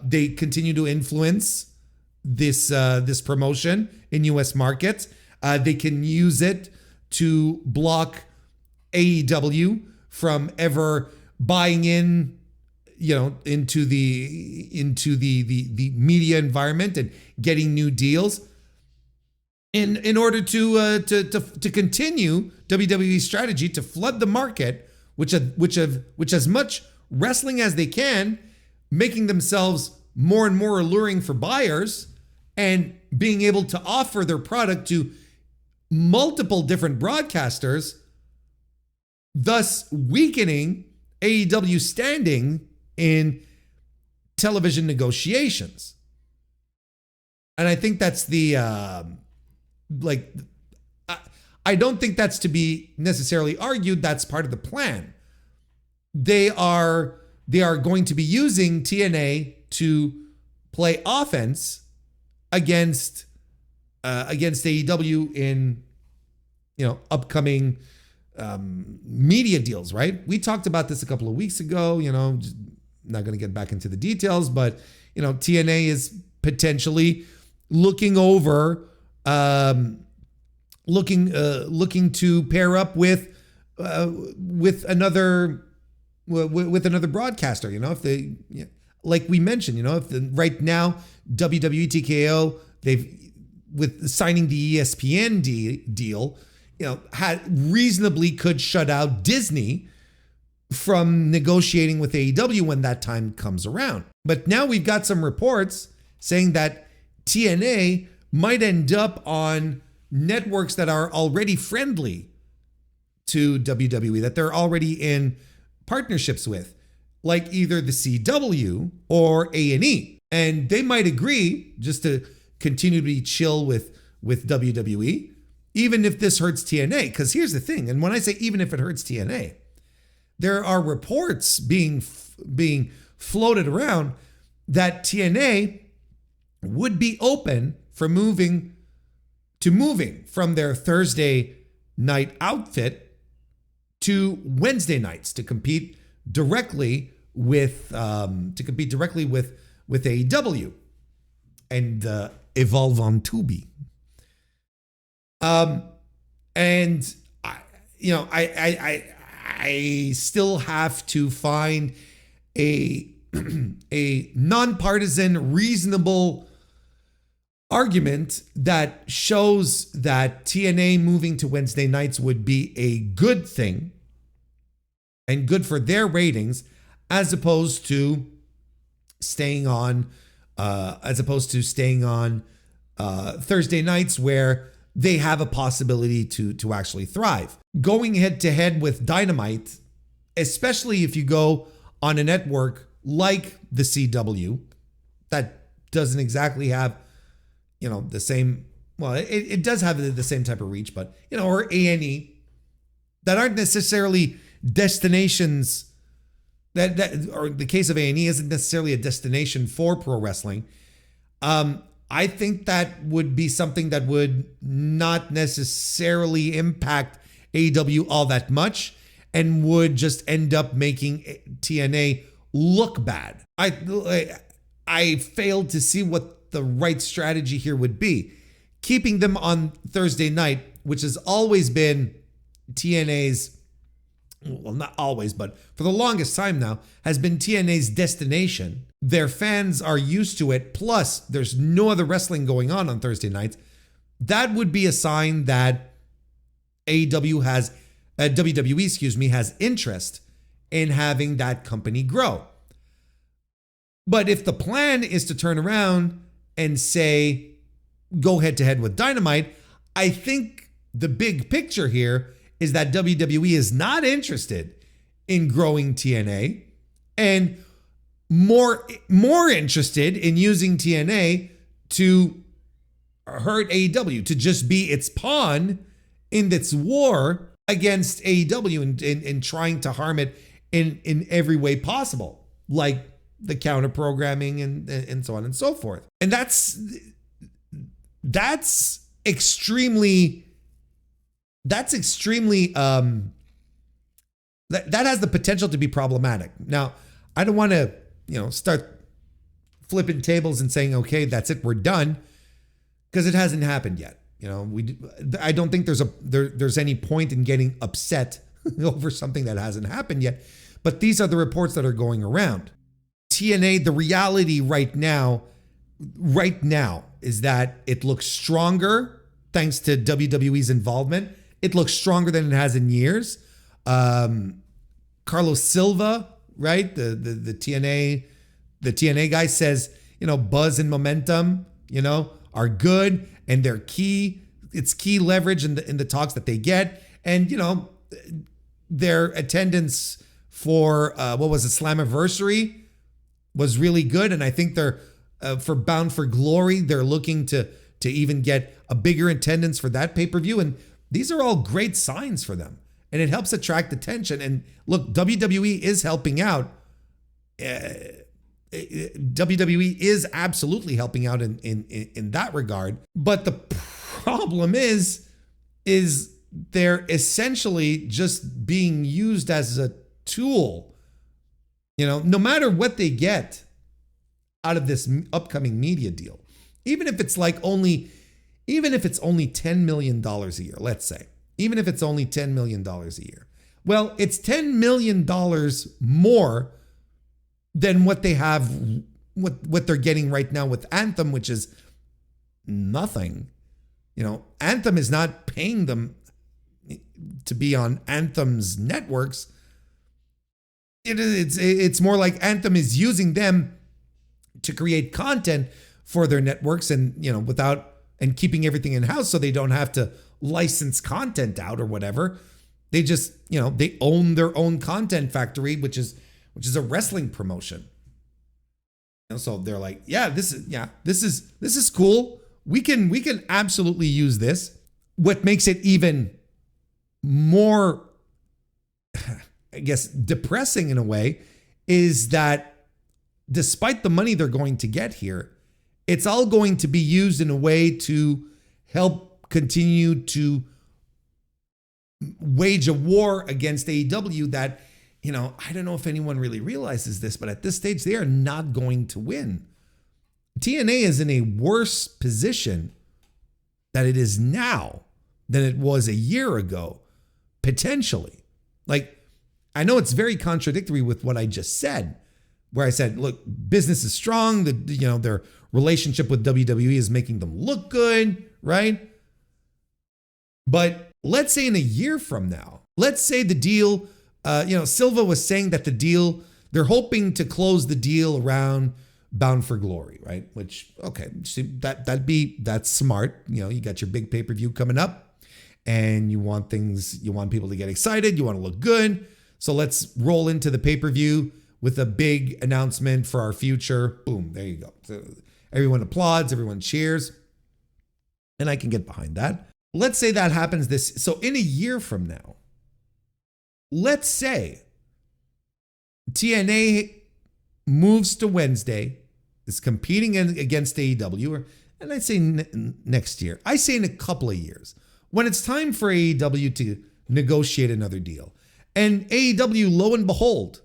[SPEAKER 1] They continue to influence this promotion in U.S. markets. They can use it to block AEW from ever buying into the media environment and getting new deals. In order to continue WWE's strategy to flood the market, which as much wrestling as they can, making themselves more and more alluring for buyers, and being able to offer their product to multiple different broadcasters, thus weakening AEW's standing in television negotiations. And I think that's I don't think that's to be necessarily argued. That's part of the plan. They are going to be using TNA to play offense against AEW in upcoming media deals, right? We talked about this a couple of weeks ago. Just not going to get back into the details, but TNA is potentially looking over. Looking to pair up with another broadcaster. If they, like we mentioned, right now WWE TKO, with signing the ESPN deal, reasonably could shut out Disney from negotiating with AEW when that time comes around. But now we've got some reports saying that TNA might end up on networks that are already friendly to WWE, that they're already in partnerships with, like either the CW or A&E. And they might agree just to continue to be chill with WWE, even if this hurts TNA. Because here's the thing, and when I say even if it hurts TNA, there are reports being floated around that TNA would be open for moving from their Thursday night outfit to Wednesday nights to compete directly with AEW and Evolve on Tubi. And I still have to find a nonpartisan, reasonable argument that shows that TNA moving to Wednesday nights would be a good thing and good for their ratings, as opposed to staying on Thursday nights where they have a possibility to actually thrive. Going head to head with Dynamite, especially if you go on a network like the CW, that doesn't exactly have the same, well, it does have the same type of reach, but, or A&E, that aren't necessarily destinations, that or the case of A&E isn't necessarily a destination for pro wrestling. I think that would be something that would not necessarily impact AEW all that much and would just end up making TNA look bad. I failed to see what the right strategy here would be. Keeping them on Thursday night which has always been TNA's, well, not always, but for the longest time now, has been TNA's destination. Their fans are used to it. Plus, there's no other wrestling going on Thursday nights. That would be a sign that WWE has interest in having that company grow. But if the plan is to turn around and say, go head to head with Dynamite, I think the big picture here is that WWE is not interested in growing TNA and more interested in using TNA to hurt AEW, to just be its pawn in its war against AEW and trying to harm it in every way possible, like the counter programming and so on and so forth. And that's extremely that has the potential to be problematic. Now, I don't want to, start flipping tables and saying, okay, that's it, we're done, because it hasn't happened yet. I don't think there's any point in getting upset over something that hasn't happened yet. But these are the reports that are going around. TNA, the reality right now is that it looks stronger thanks to WWE's involvement. It looks stronger than it has in years. Carlos Silva, right? The TNA guy says, buzz and momentum, are good, and they're key. It's key leverage in the talks that they get. And, their attendance for Slammiversary was really good. And I think they're for Bound for Glory, they're looking to even get a bigger attendance for that pay-per-view. And these are all great signs for them. And it helps attract attention. And look, WWE is helping out. WWE is absolutely helping out in that regard. But the problem is they're essentially just being used as a tool. No matter what they get out of this upcoming media deal, even if it's only $10 million a year, let's say, even if it's only $10 million a year, well, it's $10 million more than what they have, what they're getting right now with Anthem, which is nothing. Anthem is not paying them to be on Anthem's networks. It's more like Anthem is using them to create content for their networks, and and keeping everything in house so they don't have to license content out or whatever. They just they own their own content factory, which is a wrestling promotion. So they're like, this is cool. We can absolutely use this. What makes it even more, I guess, depressing in a way is that despite the money they're going to get here, it's all going to be used in a way to help continue to wage a war against AEW that, I don't know if anyone really realizes this, but at this stage, they are not going to win. TNA is in a worse position that it is now than it was a year ago, potentially. I know it's very contradictory with what I just said, where I said, look, business is strong, their relationship with WWE is making them look good, right? But let's say in a year from now, let's say the deal, Silva was saying that the deal, they're hoping to close the deal around Bound for Glory, right? Which, okay, that's smart. You got your big pay-per-view coming up and you want people to get excited. You want to look good. So let's roll into the pay-per-view with a big announcement for our future. Boom, there you go. So everyone applauds, everyone cheers. And I can get behind that. Let's say that happens so in a year from now, let's say TNA moves to Wednesday, is competing against AEW, and I'd say next year. I say in a couple of years, when it's time for AEW to negotiate another deal. And AEW, lo and behold,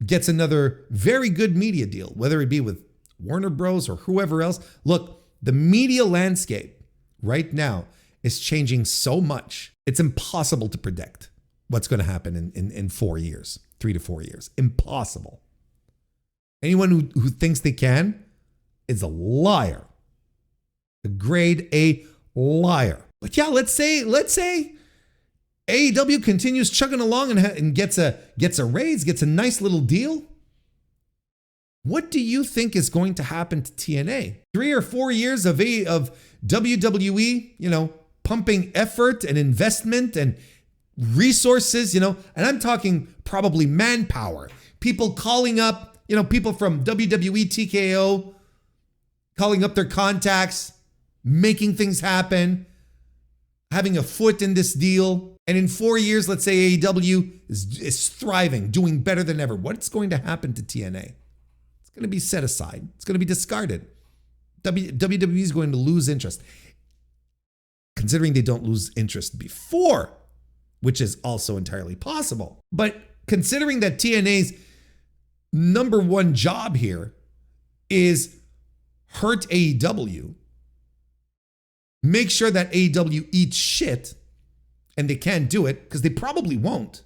[SPEAKER 1] gets another very good media deal, whether it be with Warner Bros. Or whoever else. Look, the media landscape right now is changing so much. It's impossible to predict what's going to happen in 4 years, 3 to 4 years. Impossible. Anyone who thinks they can is a liar. A grade A liar. But yeah, let's say AEW continues chugging along and gets a raise, gets a nice little deal. What do you think is going to happen to TNA? 3 or 4 years of WWE, pumping effort and investment and resources, and I'm talking probably manpower, people calling up, people from WWE, TKO, calling up their contacts, making things happen, having a foot in this deal. And in 4 years, let's say AEW is thriving, doing better than ever. What's going to happen to TNA? It's going to be set aside. It's going to be discarded. WWE is going to lose interest. Considering they don't lose interest before, which is also entirely possible. But considering that TNA's number one job here is hurt AEW, make sure that AEW eats shit, and they can't do it because they probably won't.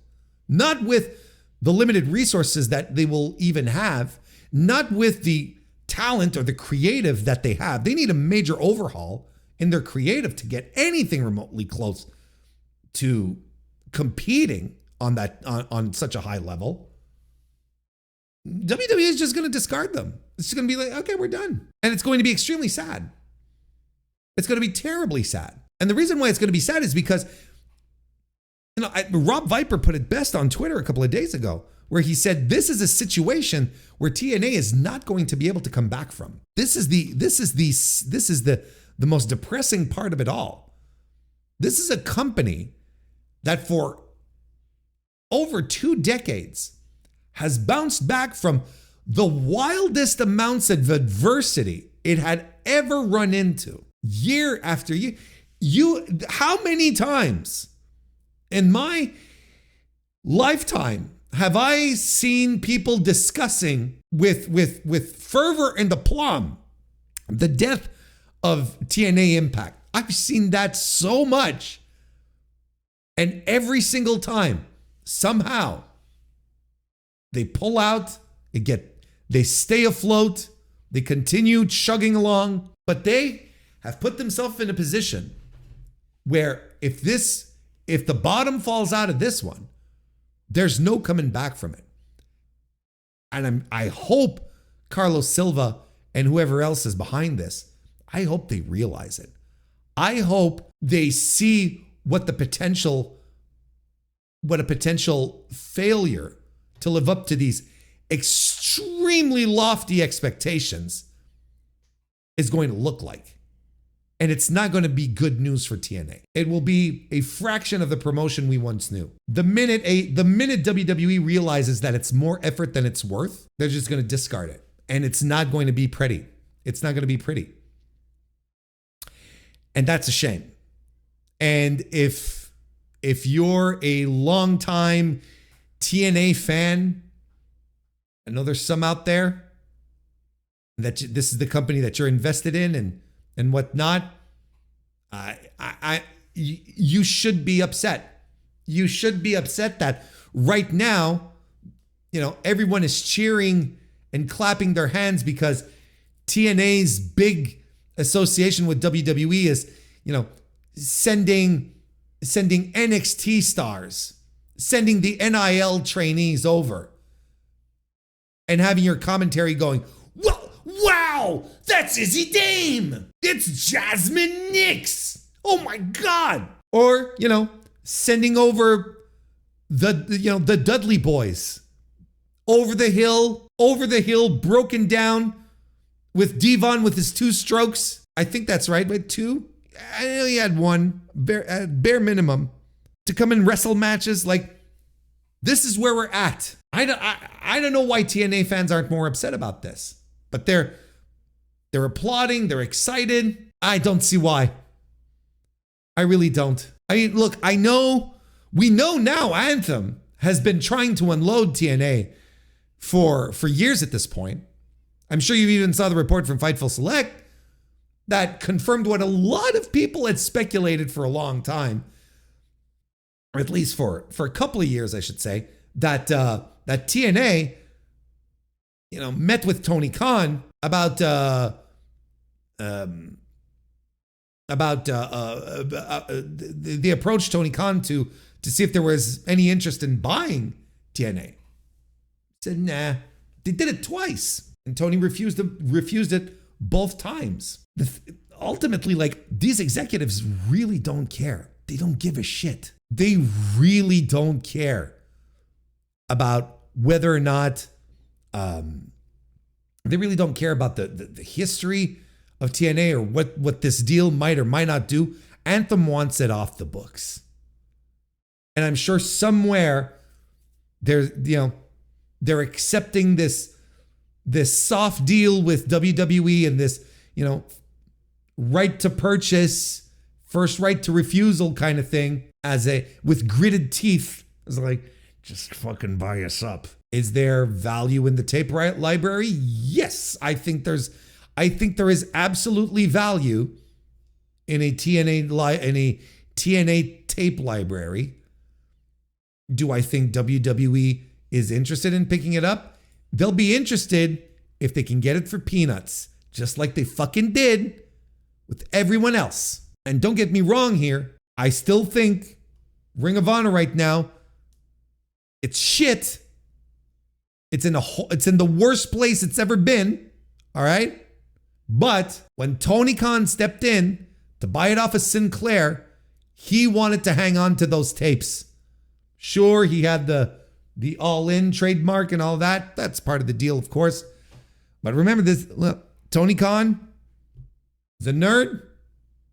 [SPEAKER 1] Not with the limited resources that they will even have, not with the talent or the creative that they have. They need a major overhaul in their creative to get anything remotely close to competing on such a high level. WWE is just going to discard them. It's just going to be like, okay, we're done. And it's going to be extremely sad. It's going to be terribly sad. And the reason why it's going to be sad is because, Rob Viper put it best on Twitter a couple of days ago, where he said, this is a situation where TNA is not going to be able to come back from. This is the most depressing part of it all. This is a company that for over 2 decades has bounced back from the wildest amounts of adversity it had ever run into year after year. How many times in my lifetime have I seen people discussing with fervor and aplomb the death of TNA Impact? I've seen that so much. And every single time, somehow, they pull out, they stay afloat, they continue chugging along, but they have put themselves in a position where if the bottom falls out of this one, there's no coming back from it. And I hope Carlos Silva and whoever else is behind this, I hope they realize it. I hope they see what a potential failure to live up to these extremely lofty expectations is going to look like. And it's not going to be good news for TNA. It will be a fraction of the promotion we once knew. The minute WWE realizes that it's more effort than it's worth, they're just going to discard it. And it's not going to be pretty. It's not going to be pretty. And that's a shame. And if you're a longtime TNA fan, I know there's some out there that this is the company that you're invested in and whatnot. You should be upset. You should be upset that right now, everyone is cheering and clapping their hands because TNA's big association with WWE is, sending NXT stars, sending the NIL trainees over, and having your commentary going, well, wow, that's Izzy Dame. It's Jasmine Nix. Oh my God. Or, sending over the Dudley boys over the hill, broken down with Devon with his 2 strokes. I think that's right, but 2. I know he had 1, bare minimum, to come and wrestle matches. Like, this is where we're at. I don't know why TNA fans aren't more upset about this, but they're applauding, they're excited. I don't see why. I really don't. I mean, look, we know now Anthem has been trying to unload TNA for years at this point. I'm sure you even saw the report from Fightful Select that confirmed what a lot of people had speculated for a long time, or at least for a couple of years, I should say, that that TNA, met with Tony Khan about the approach Tony Khan to see if there was any interest in buying TNA. He said, nah. They did it twice, and Tony refused it both times. Ultimately, like, these executives really don't care. They don't give a shit. They really don't care about whether or not, they really don't care about the history of TNA or what this deal might or might not do. Anthem wants it off the books. And I'm sure somewhere they're accepting this soft deal with WWE and this, right to purchase, first right to refusal kind of thing with gritted teeth. It's like, just fucking buy us up. Is there value in the tape library? Yes, I think there is absolutely value in a TNA tape library. Do I think WWE is interested in picking it up? They'll be interested if they can get it for peanuts, just like they fucking did with everyone else. And don't get me wrong here, I still think Ring of Honor right now, it's shit. It's in the worst place it's ever been, all right? But when Tony Khan stepped in to buy it off of Sinclair, he wanted to hang on to those tapes. Sure, he had the all-in trademark and all that. That's part of the deal, of course. But remember this, look, Tony Khan is a nerd,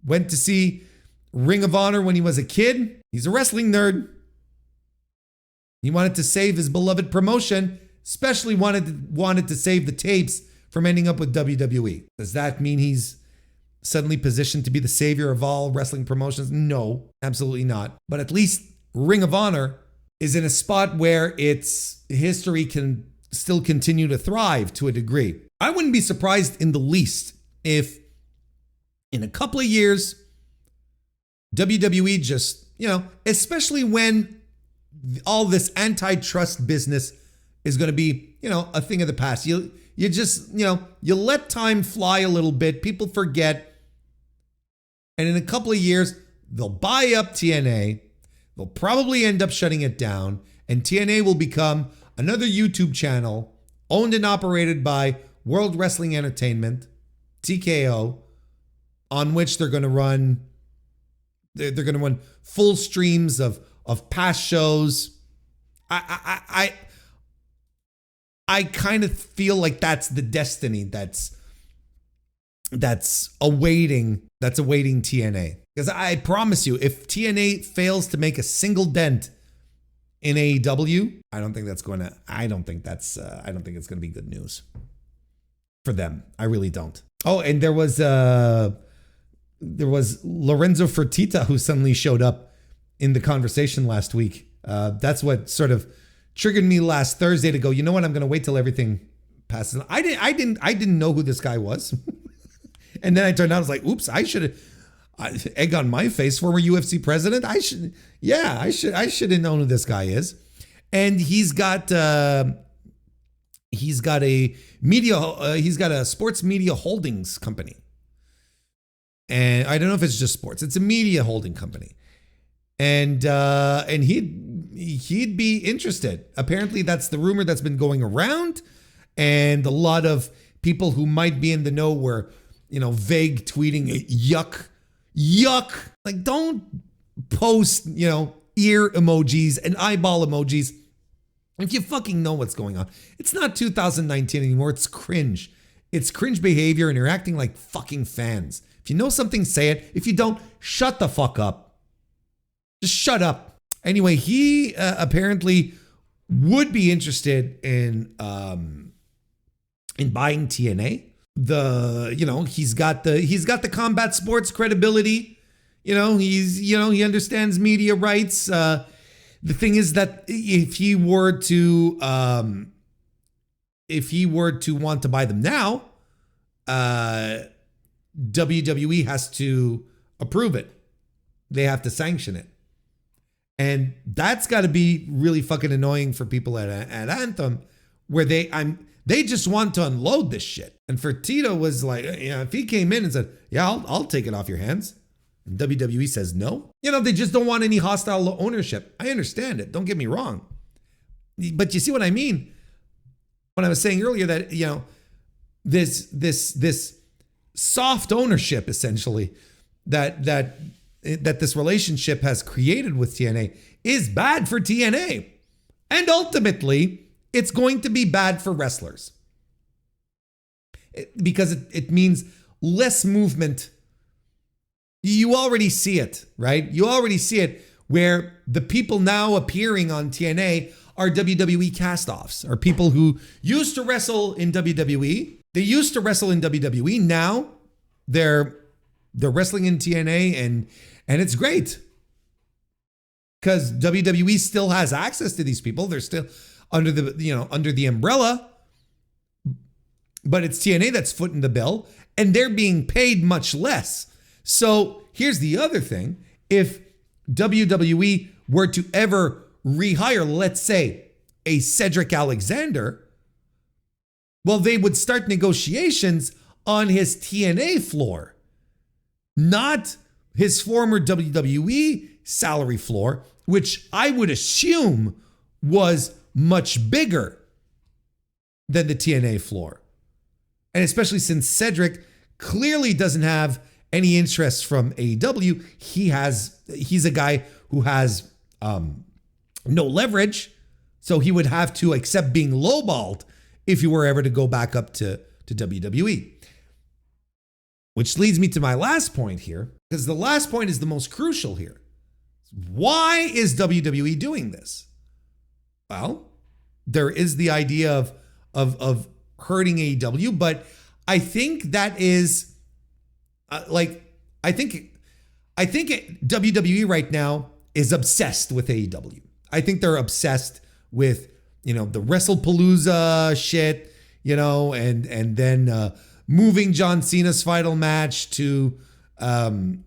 [SPEAKER 1] went to see Ring of Honor when he was a kid. He's a wrestling nerd. He wanted to save his beloved promotion, especially wanted to save the tapes from ending up with WWE. Does that mean he's suddenly positioned to be the savior of all wrestling promotions? No, absolutely not. But at least Ring of Honor is in a spot where its history can still continue to thrive to a degree. I wouldn't be surprised in the least if in a couple of years, WWE just, especially when all this antitrust business is going to be, a thing of the past. You just, you let time fly a little bit. People forget. And in a couple of years, they'll buy up TNA. They'll probably end up shutting it down. And TNA will become another YouTube channel owned and operated by World Wrestling Entertainment, TKO, on which they're going to run full streams of past shows. I kind of feel like that's the destiny that's awaiting TNA. Because I promise you, if TNA fails to make a single dent in AEW, I don't think it's going to be good news for them. I really don't. Oh, and there was Lorenzo Fertitta who suddenly showed up in the conversation last week. That's what sort of triggered me last Thursday to go, you know what? I'm going to wait till everything passes. I didn't know who this guy was. And then I turned out, I was like, oops, I should have, egg on my face, former UFC president. I should have known who this guy is. And he's got a sports media holdings company. And I don't know if it's just sports. It's a media holding company. And he'd be interested. Apparently that's the rumor that's been going around. And a lot of people who might be in the know were, vague tweeting, yuck. Like, don't post, ear emojis and eyeball emojis if you fucking know what's going on. It's not 2019 anymore. It's cringe. It's cringe behavior and you're acting like fucking fans. If you know something, say it. If you don't, shut the fuck up. Just shut up. Anyway, he apparently would be interested in buying TNA. He's got the combat sports credibility. He understands media rights. The thing is that if he were to want to buy them now, WWE has to approve it. They have to sanction it. And that's got to be really fucking annoying for people at Anthem, where they just want to unload this shit. And Fertitta was like, if he came in and said, yeah, I'll take it off your hands, and WWE says no, they just don't want any hostile ownership. I understand it. Don't get me wrong. But you see what I mean? When I was saying earlier that, this soft ownership, essentially, that this relationship has created with TNA is bad for TNA. And ultimately, it's going to be bad for wrestlers. Because it means less movement. You already see it, right? You already see it where the people now appearing on TNA are WWE cast-offs, are people who used to wrestle in WWE. They used to wrestle in WWE. Now they're wrestling in TNA, and it's great because WWE still has access to these people. They're still under the umbrella, but it's TNA that's footing the bill, and they're being paid much less. So here's the other thing. If WWE were to ever rehire, let's say, a Cedric Alexander, well, they would start negotiations on his TNA floor, not his former WWE salary floor, which I would assume was much bigger than the TNA floor. And especially since Cedric clearly doesn't have any interest from AEW, he's a guy who has no leverage, so he would have to accept being lowballed if he were ever to go back up to WWE. Which leads me to my last point here, because the last point is the most crucial here. Why is WWE doing this? Well, there is the idea of hurting AEW, but I think that is I think WWE right now is obsessed with AEW. I think they're obsessed with the WrestlePalooza shit, and then moving John Cena's final match to the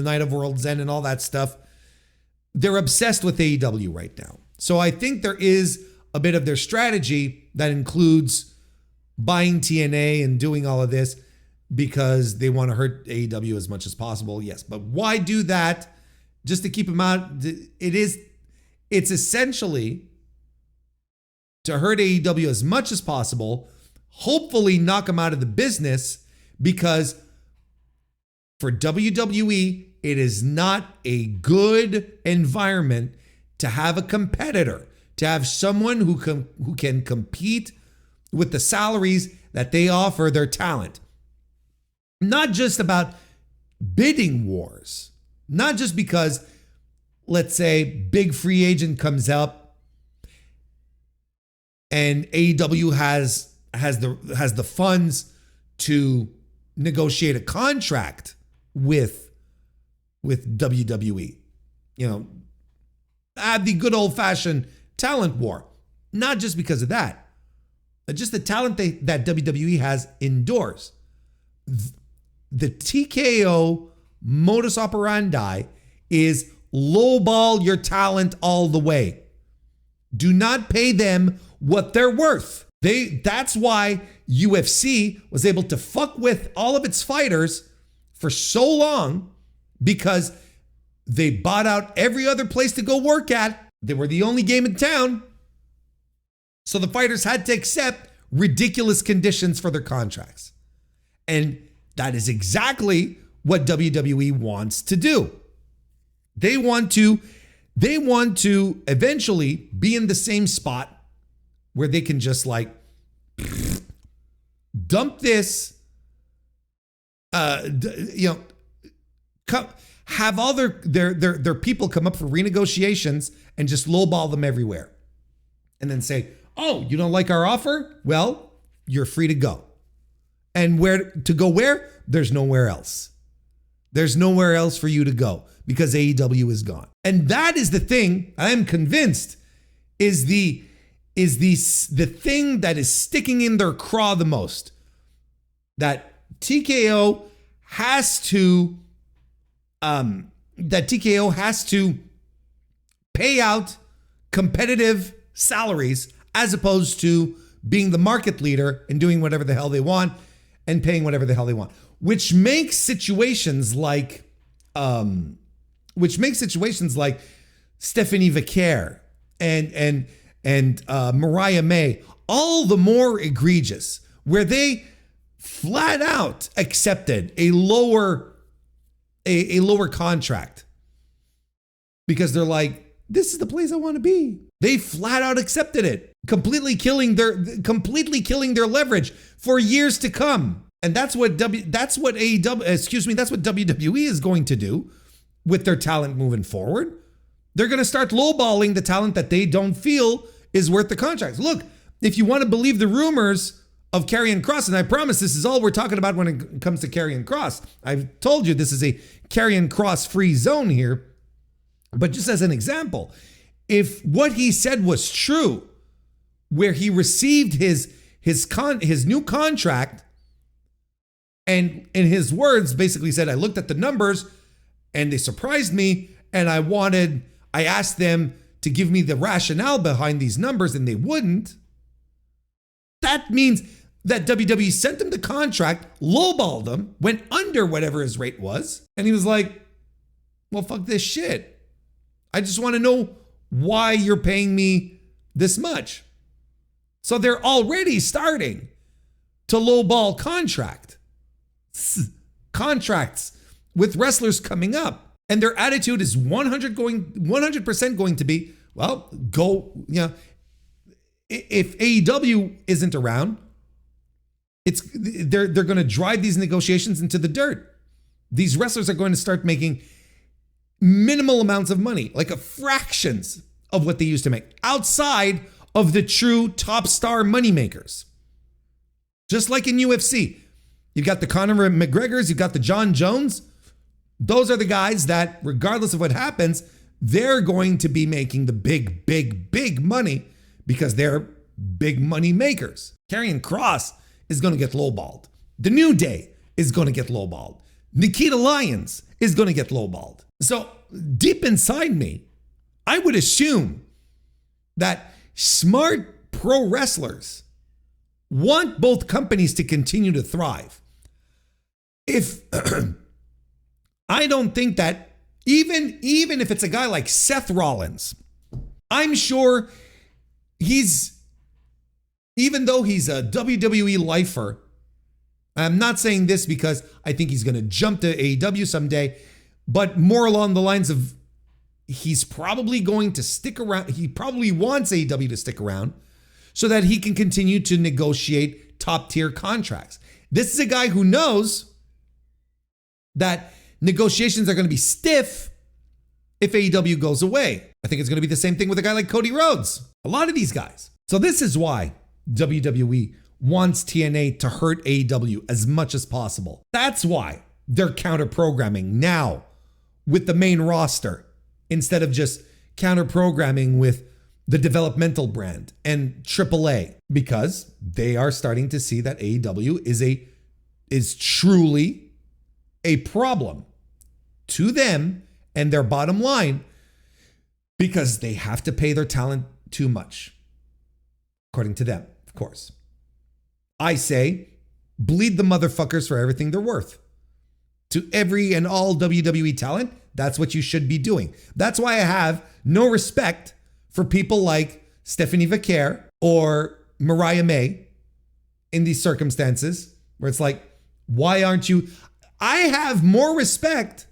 [SPEAKER 1] Night of World's End and all that stuff. They're obsessed with AEW right now. So I think there is a bit of their strategy that includes buying TNA and doing all of this because they want to hurt AEW as much as possible. Yes, but why do that? Just to keep them out. It's essentially to hurt AEW as much as possible, hopefully knock them out of the business, because for WWE, it is not a good environment to have a competitor, to have someone who can compete with the salaries that they offer their talent. Not just about bidding wars, not just because, let's say, big free agent comes up and AEW has the funds to negotiate a contract with WWE. Have the good old-fashioned talent war. Not just because of that, but just the talent that WWE has indoors. The TKO modus operandi is lowball your talent all the way. Do not pay them what they're worth. That's why UFC was able to fuck with all of its fighters for so long, because they bought out every other place to go work at. They were the only game in town. So the fighters had to accept ridiculous conditions for their contracts. And that is exactly what WWE wants to do. They want to eventually be in the same spot where they can just dump this, have all their people come up for renegotiations and just lowball them everywhere. And then say, oh, you don't like our offer? Well, you're free to go. And where to go where? There's nowhere else. There's nowhere else for you to go because AEW is gone. And that is the thing, I am convinced, is the thing that is sticking in their craw the most. that TKO has to pay out competitive salaries as opposed to being the market leader and doing whatever the hell they want and paying whatever the hell they want, which makes situations like Stephanie Vicaire and Mariah May all the more egregious, where they flat out accepted a lower contract because they're like, this is the place I want to be. They flat out accepted it, completely killing their leverage for years to come. And that's what WWE is going to do with their talent moving forward. They're going to start lowballing the talent that they don't feel is worth the contracts. Look, if you want to believe the rumors of Karrion Kross, and I promise this is all we're talking about when it comes to Karrion Kross. I've told you this is a Karrion Kross free zone here. But just as an example, if what he said was true, where he received his new contract, and in his words basically said, I looked at the numbers and they surprised me, and I asked them to give me the rationale behind these numbers and they wouldn't. That means that WWE sent him the contract, lowballed him, went under whatever his rate was, and he was like, well, fuck this shit. I just want to know why you're paying me this much. So they're already starting to lowball contracts with wrestlers coming up. And their attitude is 100% going to be, well, if AEW isn't around, they're going to drive these negotiations into the dirt. These wrestlers are going to start making minimal amounts of money, like fractions of what they used to make, outside of the true top star moneymakers. Just like in UFC, you've got the Conor McGregors, you've got the John Jones. Those are the guys that, regardless of what happens, they're going to be making the big money because they're big money makers. Karrion Kross is going to get lowballed. The New Day is going to get lowballed. Nikita Lyons is going to get lowballed. So deep inside me, I would assume that smart pro wrestlers want both companies to continue to thrive. If I don't think that even if it's a guy like Seth Rollins, I'm sure even though he's a WWE lifer, I'm not saying this because I think he's going to jump to AEW someday, but more along the lines of he's probably going to stick around. He probably wants AEW to stick around so that he can continue to negotiate top tier contracts. This is a guy who knows that negotiations are going to be stiff if AEW goes away. I think it's going to be the same thing with a guy like Cody Rhodes. A lot of these guys. So this is why WWE wants TNA to hurt AEW as much as possible. That's why they're counter-programming now with the main roster instead of just counter-programming with the developmental brand and AAA, because they are starting to see that AEW is truly a problem to them and their bottom line, because they have to pay their talent too much, according to them, of course. I say, bleed the motherfuckers for everything they're worth. To every and all WWE talent, that's what you should be doing. That's why I have no respect for people like Stephanie Vicaire or Mariah May in these circumstances where it's like, why aren't you? I have more respect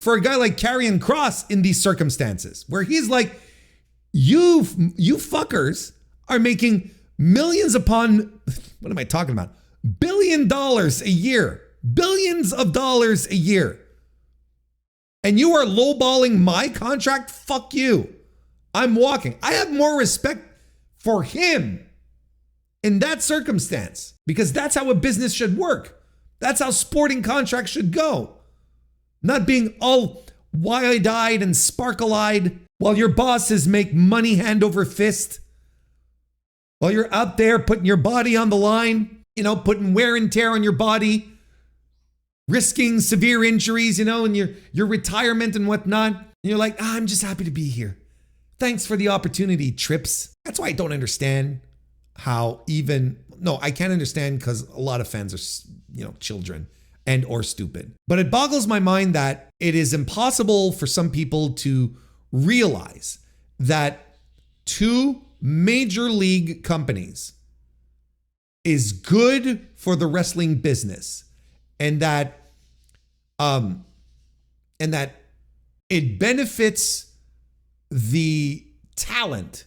[SPEAKER 1] for a guy like Karrion Kross in these circumstances where he's like, you fuckers are making millions upon, what am I talking about? $1 billion a year, billions of dollars a year. And you are lowballing my contract? Fuck you. I'm walking. I have more respect for him in that circumstance because that's how a business should work. That's how sporting contracts should go. Not being all wide-eyed and sparkle-eyed while your bosses make money hand over fist. While you're out there putting your body on the line, putting wear and tear on your body, risking severe injuries, and your retirement and whatnot. And you're like, I'm just happy to be here. Thanks for the opportunity, Trips. That's why I don't understand how I can't understand because a lot of fans are, children and or stupid. But it boggles my mind that it is impossible for some people to realize that 2 major league companies is good for the wrestling business, and that it benefits the talent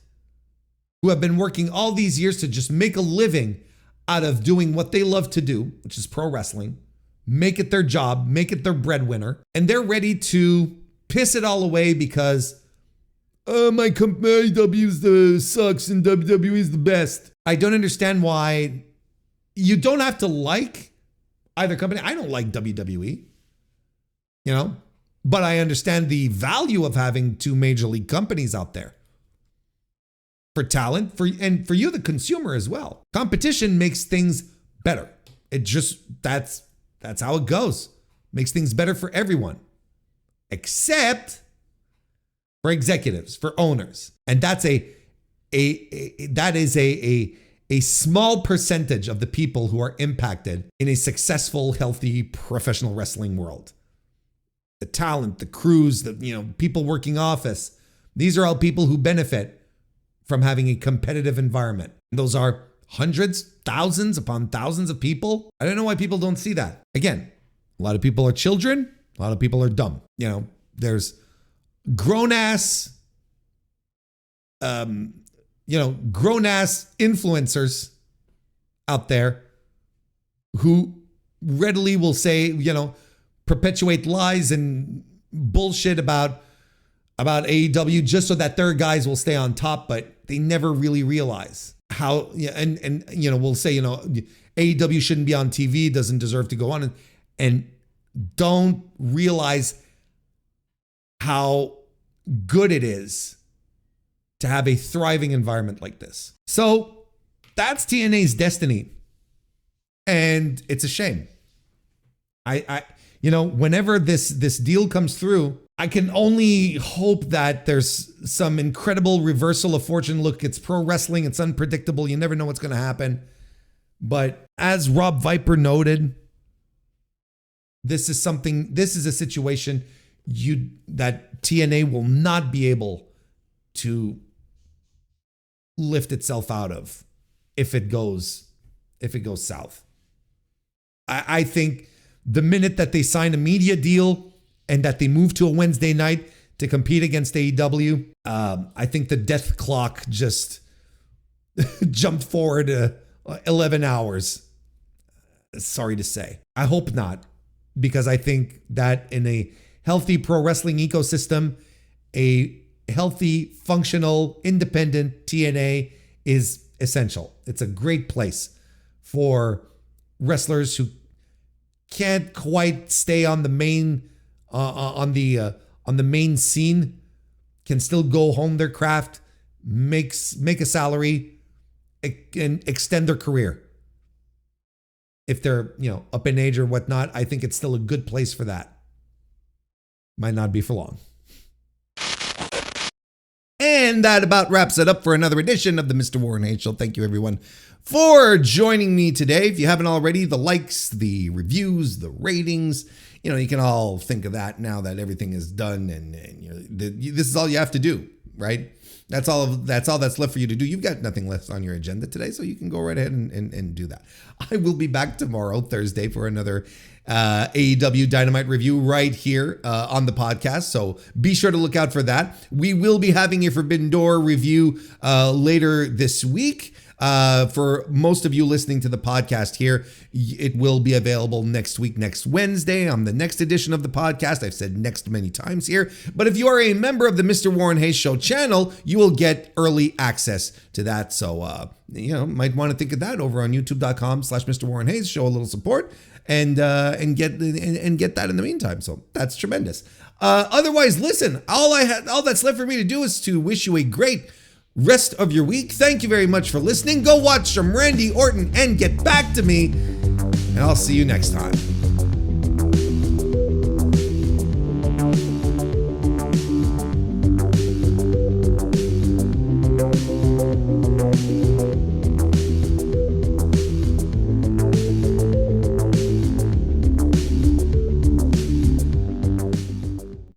[SPEAKER 1] who have been working all these years to just make a living out of doing what they love to do, which is pro wrestling, make it their job, make it their breadwinner, and they're ready to piss it all away because my AEW sucks and WWE is the best. I don't understand why you don't have to like either company. I don't like WWE, but I understand the value of having 2 major league companies out there for talent, and for you, the consumer as well. Competition makes things better. That's how it goes. Makes things better for everyone, except for executives, for owners. And that is a small percentage of the people who are impacted in a successful, healthy, professional wrestling world. The talent, the crews, people working office. These are all people who benefit from having a competitive environment. And those are hundreds, thousands upon thousands of people. I don't know why people don't see that. Again, a lot of people are children. A lot of people are dumb. There's grown-ass influencers out there who readily will say, perpetuate lies and bullshit about AEW just so that their guys will stay on top, but they never really realize how, and we'll say, AEW shouldn't be on TV, doesn't deserve to go on, and don't realize how good it is to have a thriving environment like this. So that's TNA's destiny. And it's a shame. Whenever this deal comes through, I can only hope that there's some incredible reversal of fortune. Look, it's pro wrestling. It's unpredictable. You never know what's going to happen. But as Rob Viper noted, this is a situation that TNA will not be able to lift itself out of if it goes south. I think the minute that they sign a media deal and that they move to a Wednesday night to compete against AEW, I think the death clock just jumped forward 11 hours. Sorry to say. I hope not, because I think that in a healthy pro wrestling ecosystem, a healthy, functional, independent TNA is essential. It's a great place for wrestlers who can't quite stay on the main on the main scene, can still go hone their craft, make a salary, and extend their career. If they're up in age or whatnot, I think it's still a good place for that. Might not be for long. And that about wraps it up for another edition of the Mr. Warren Hayes Show. Thank you, everyone, for joining me today. If you haven't already, the likes, the reviews, the ratings, you can all think of that now that everything is done, and this is all you have to do, right? That's all that's left for you to do. You've got nothing left on your agenda today, so you can go right ahead and do that. I will be back tomorrow, Thursday, for another AEW Dynamite review right here on the podcast. So be sure to look out for that. We will be having a Forbidden Door review later this week. For most of you listening to the podcast here, it will be available next week, next Wednesday, on the next edition of the podcast. I've said next many times here, but if you are a member of the Mr. Warren Hayes Show channel, you will get early access to that. So, might want to think of that over on youtube.com/Mr. Warren Hayes. Show a little support and get that in the meantime. So that's tremendous. Otherwise, listen, all that's left for me to do is to wish you a great rest of your week. Thank you very much for listening. Go watch some Randy Orton and get back to me, and I'll see you next time.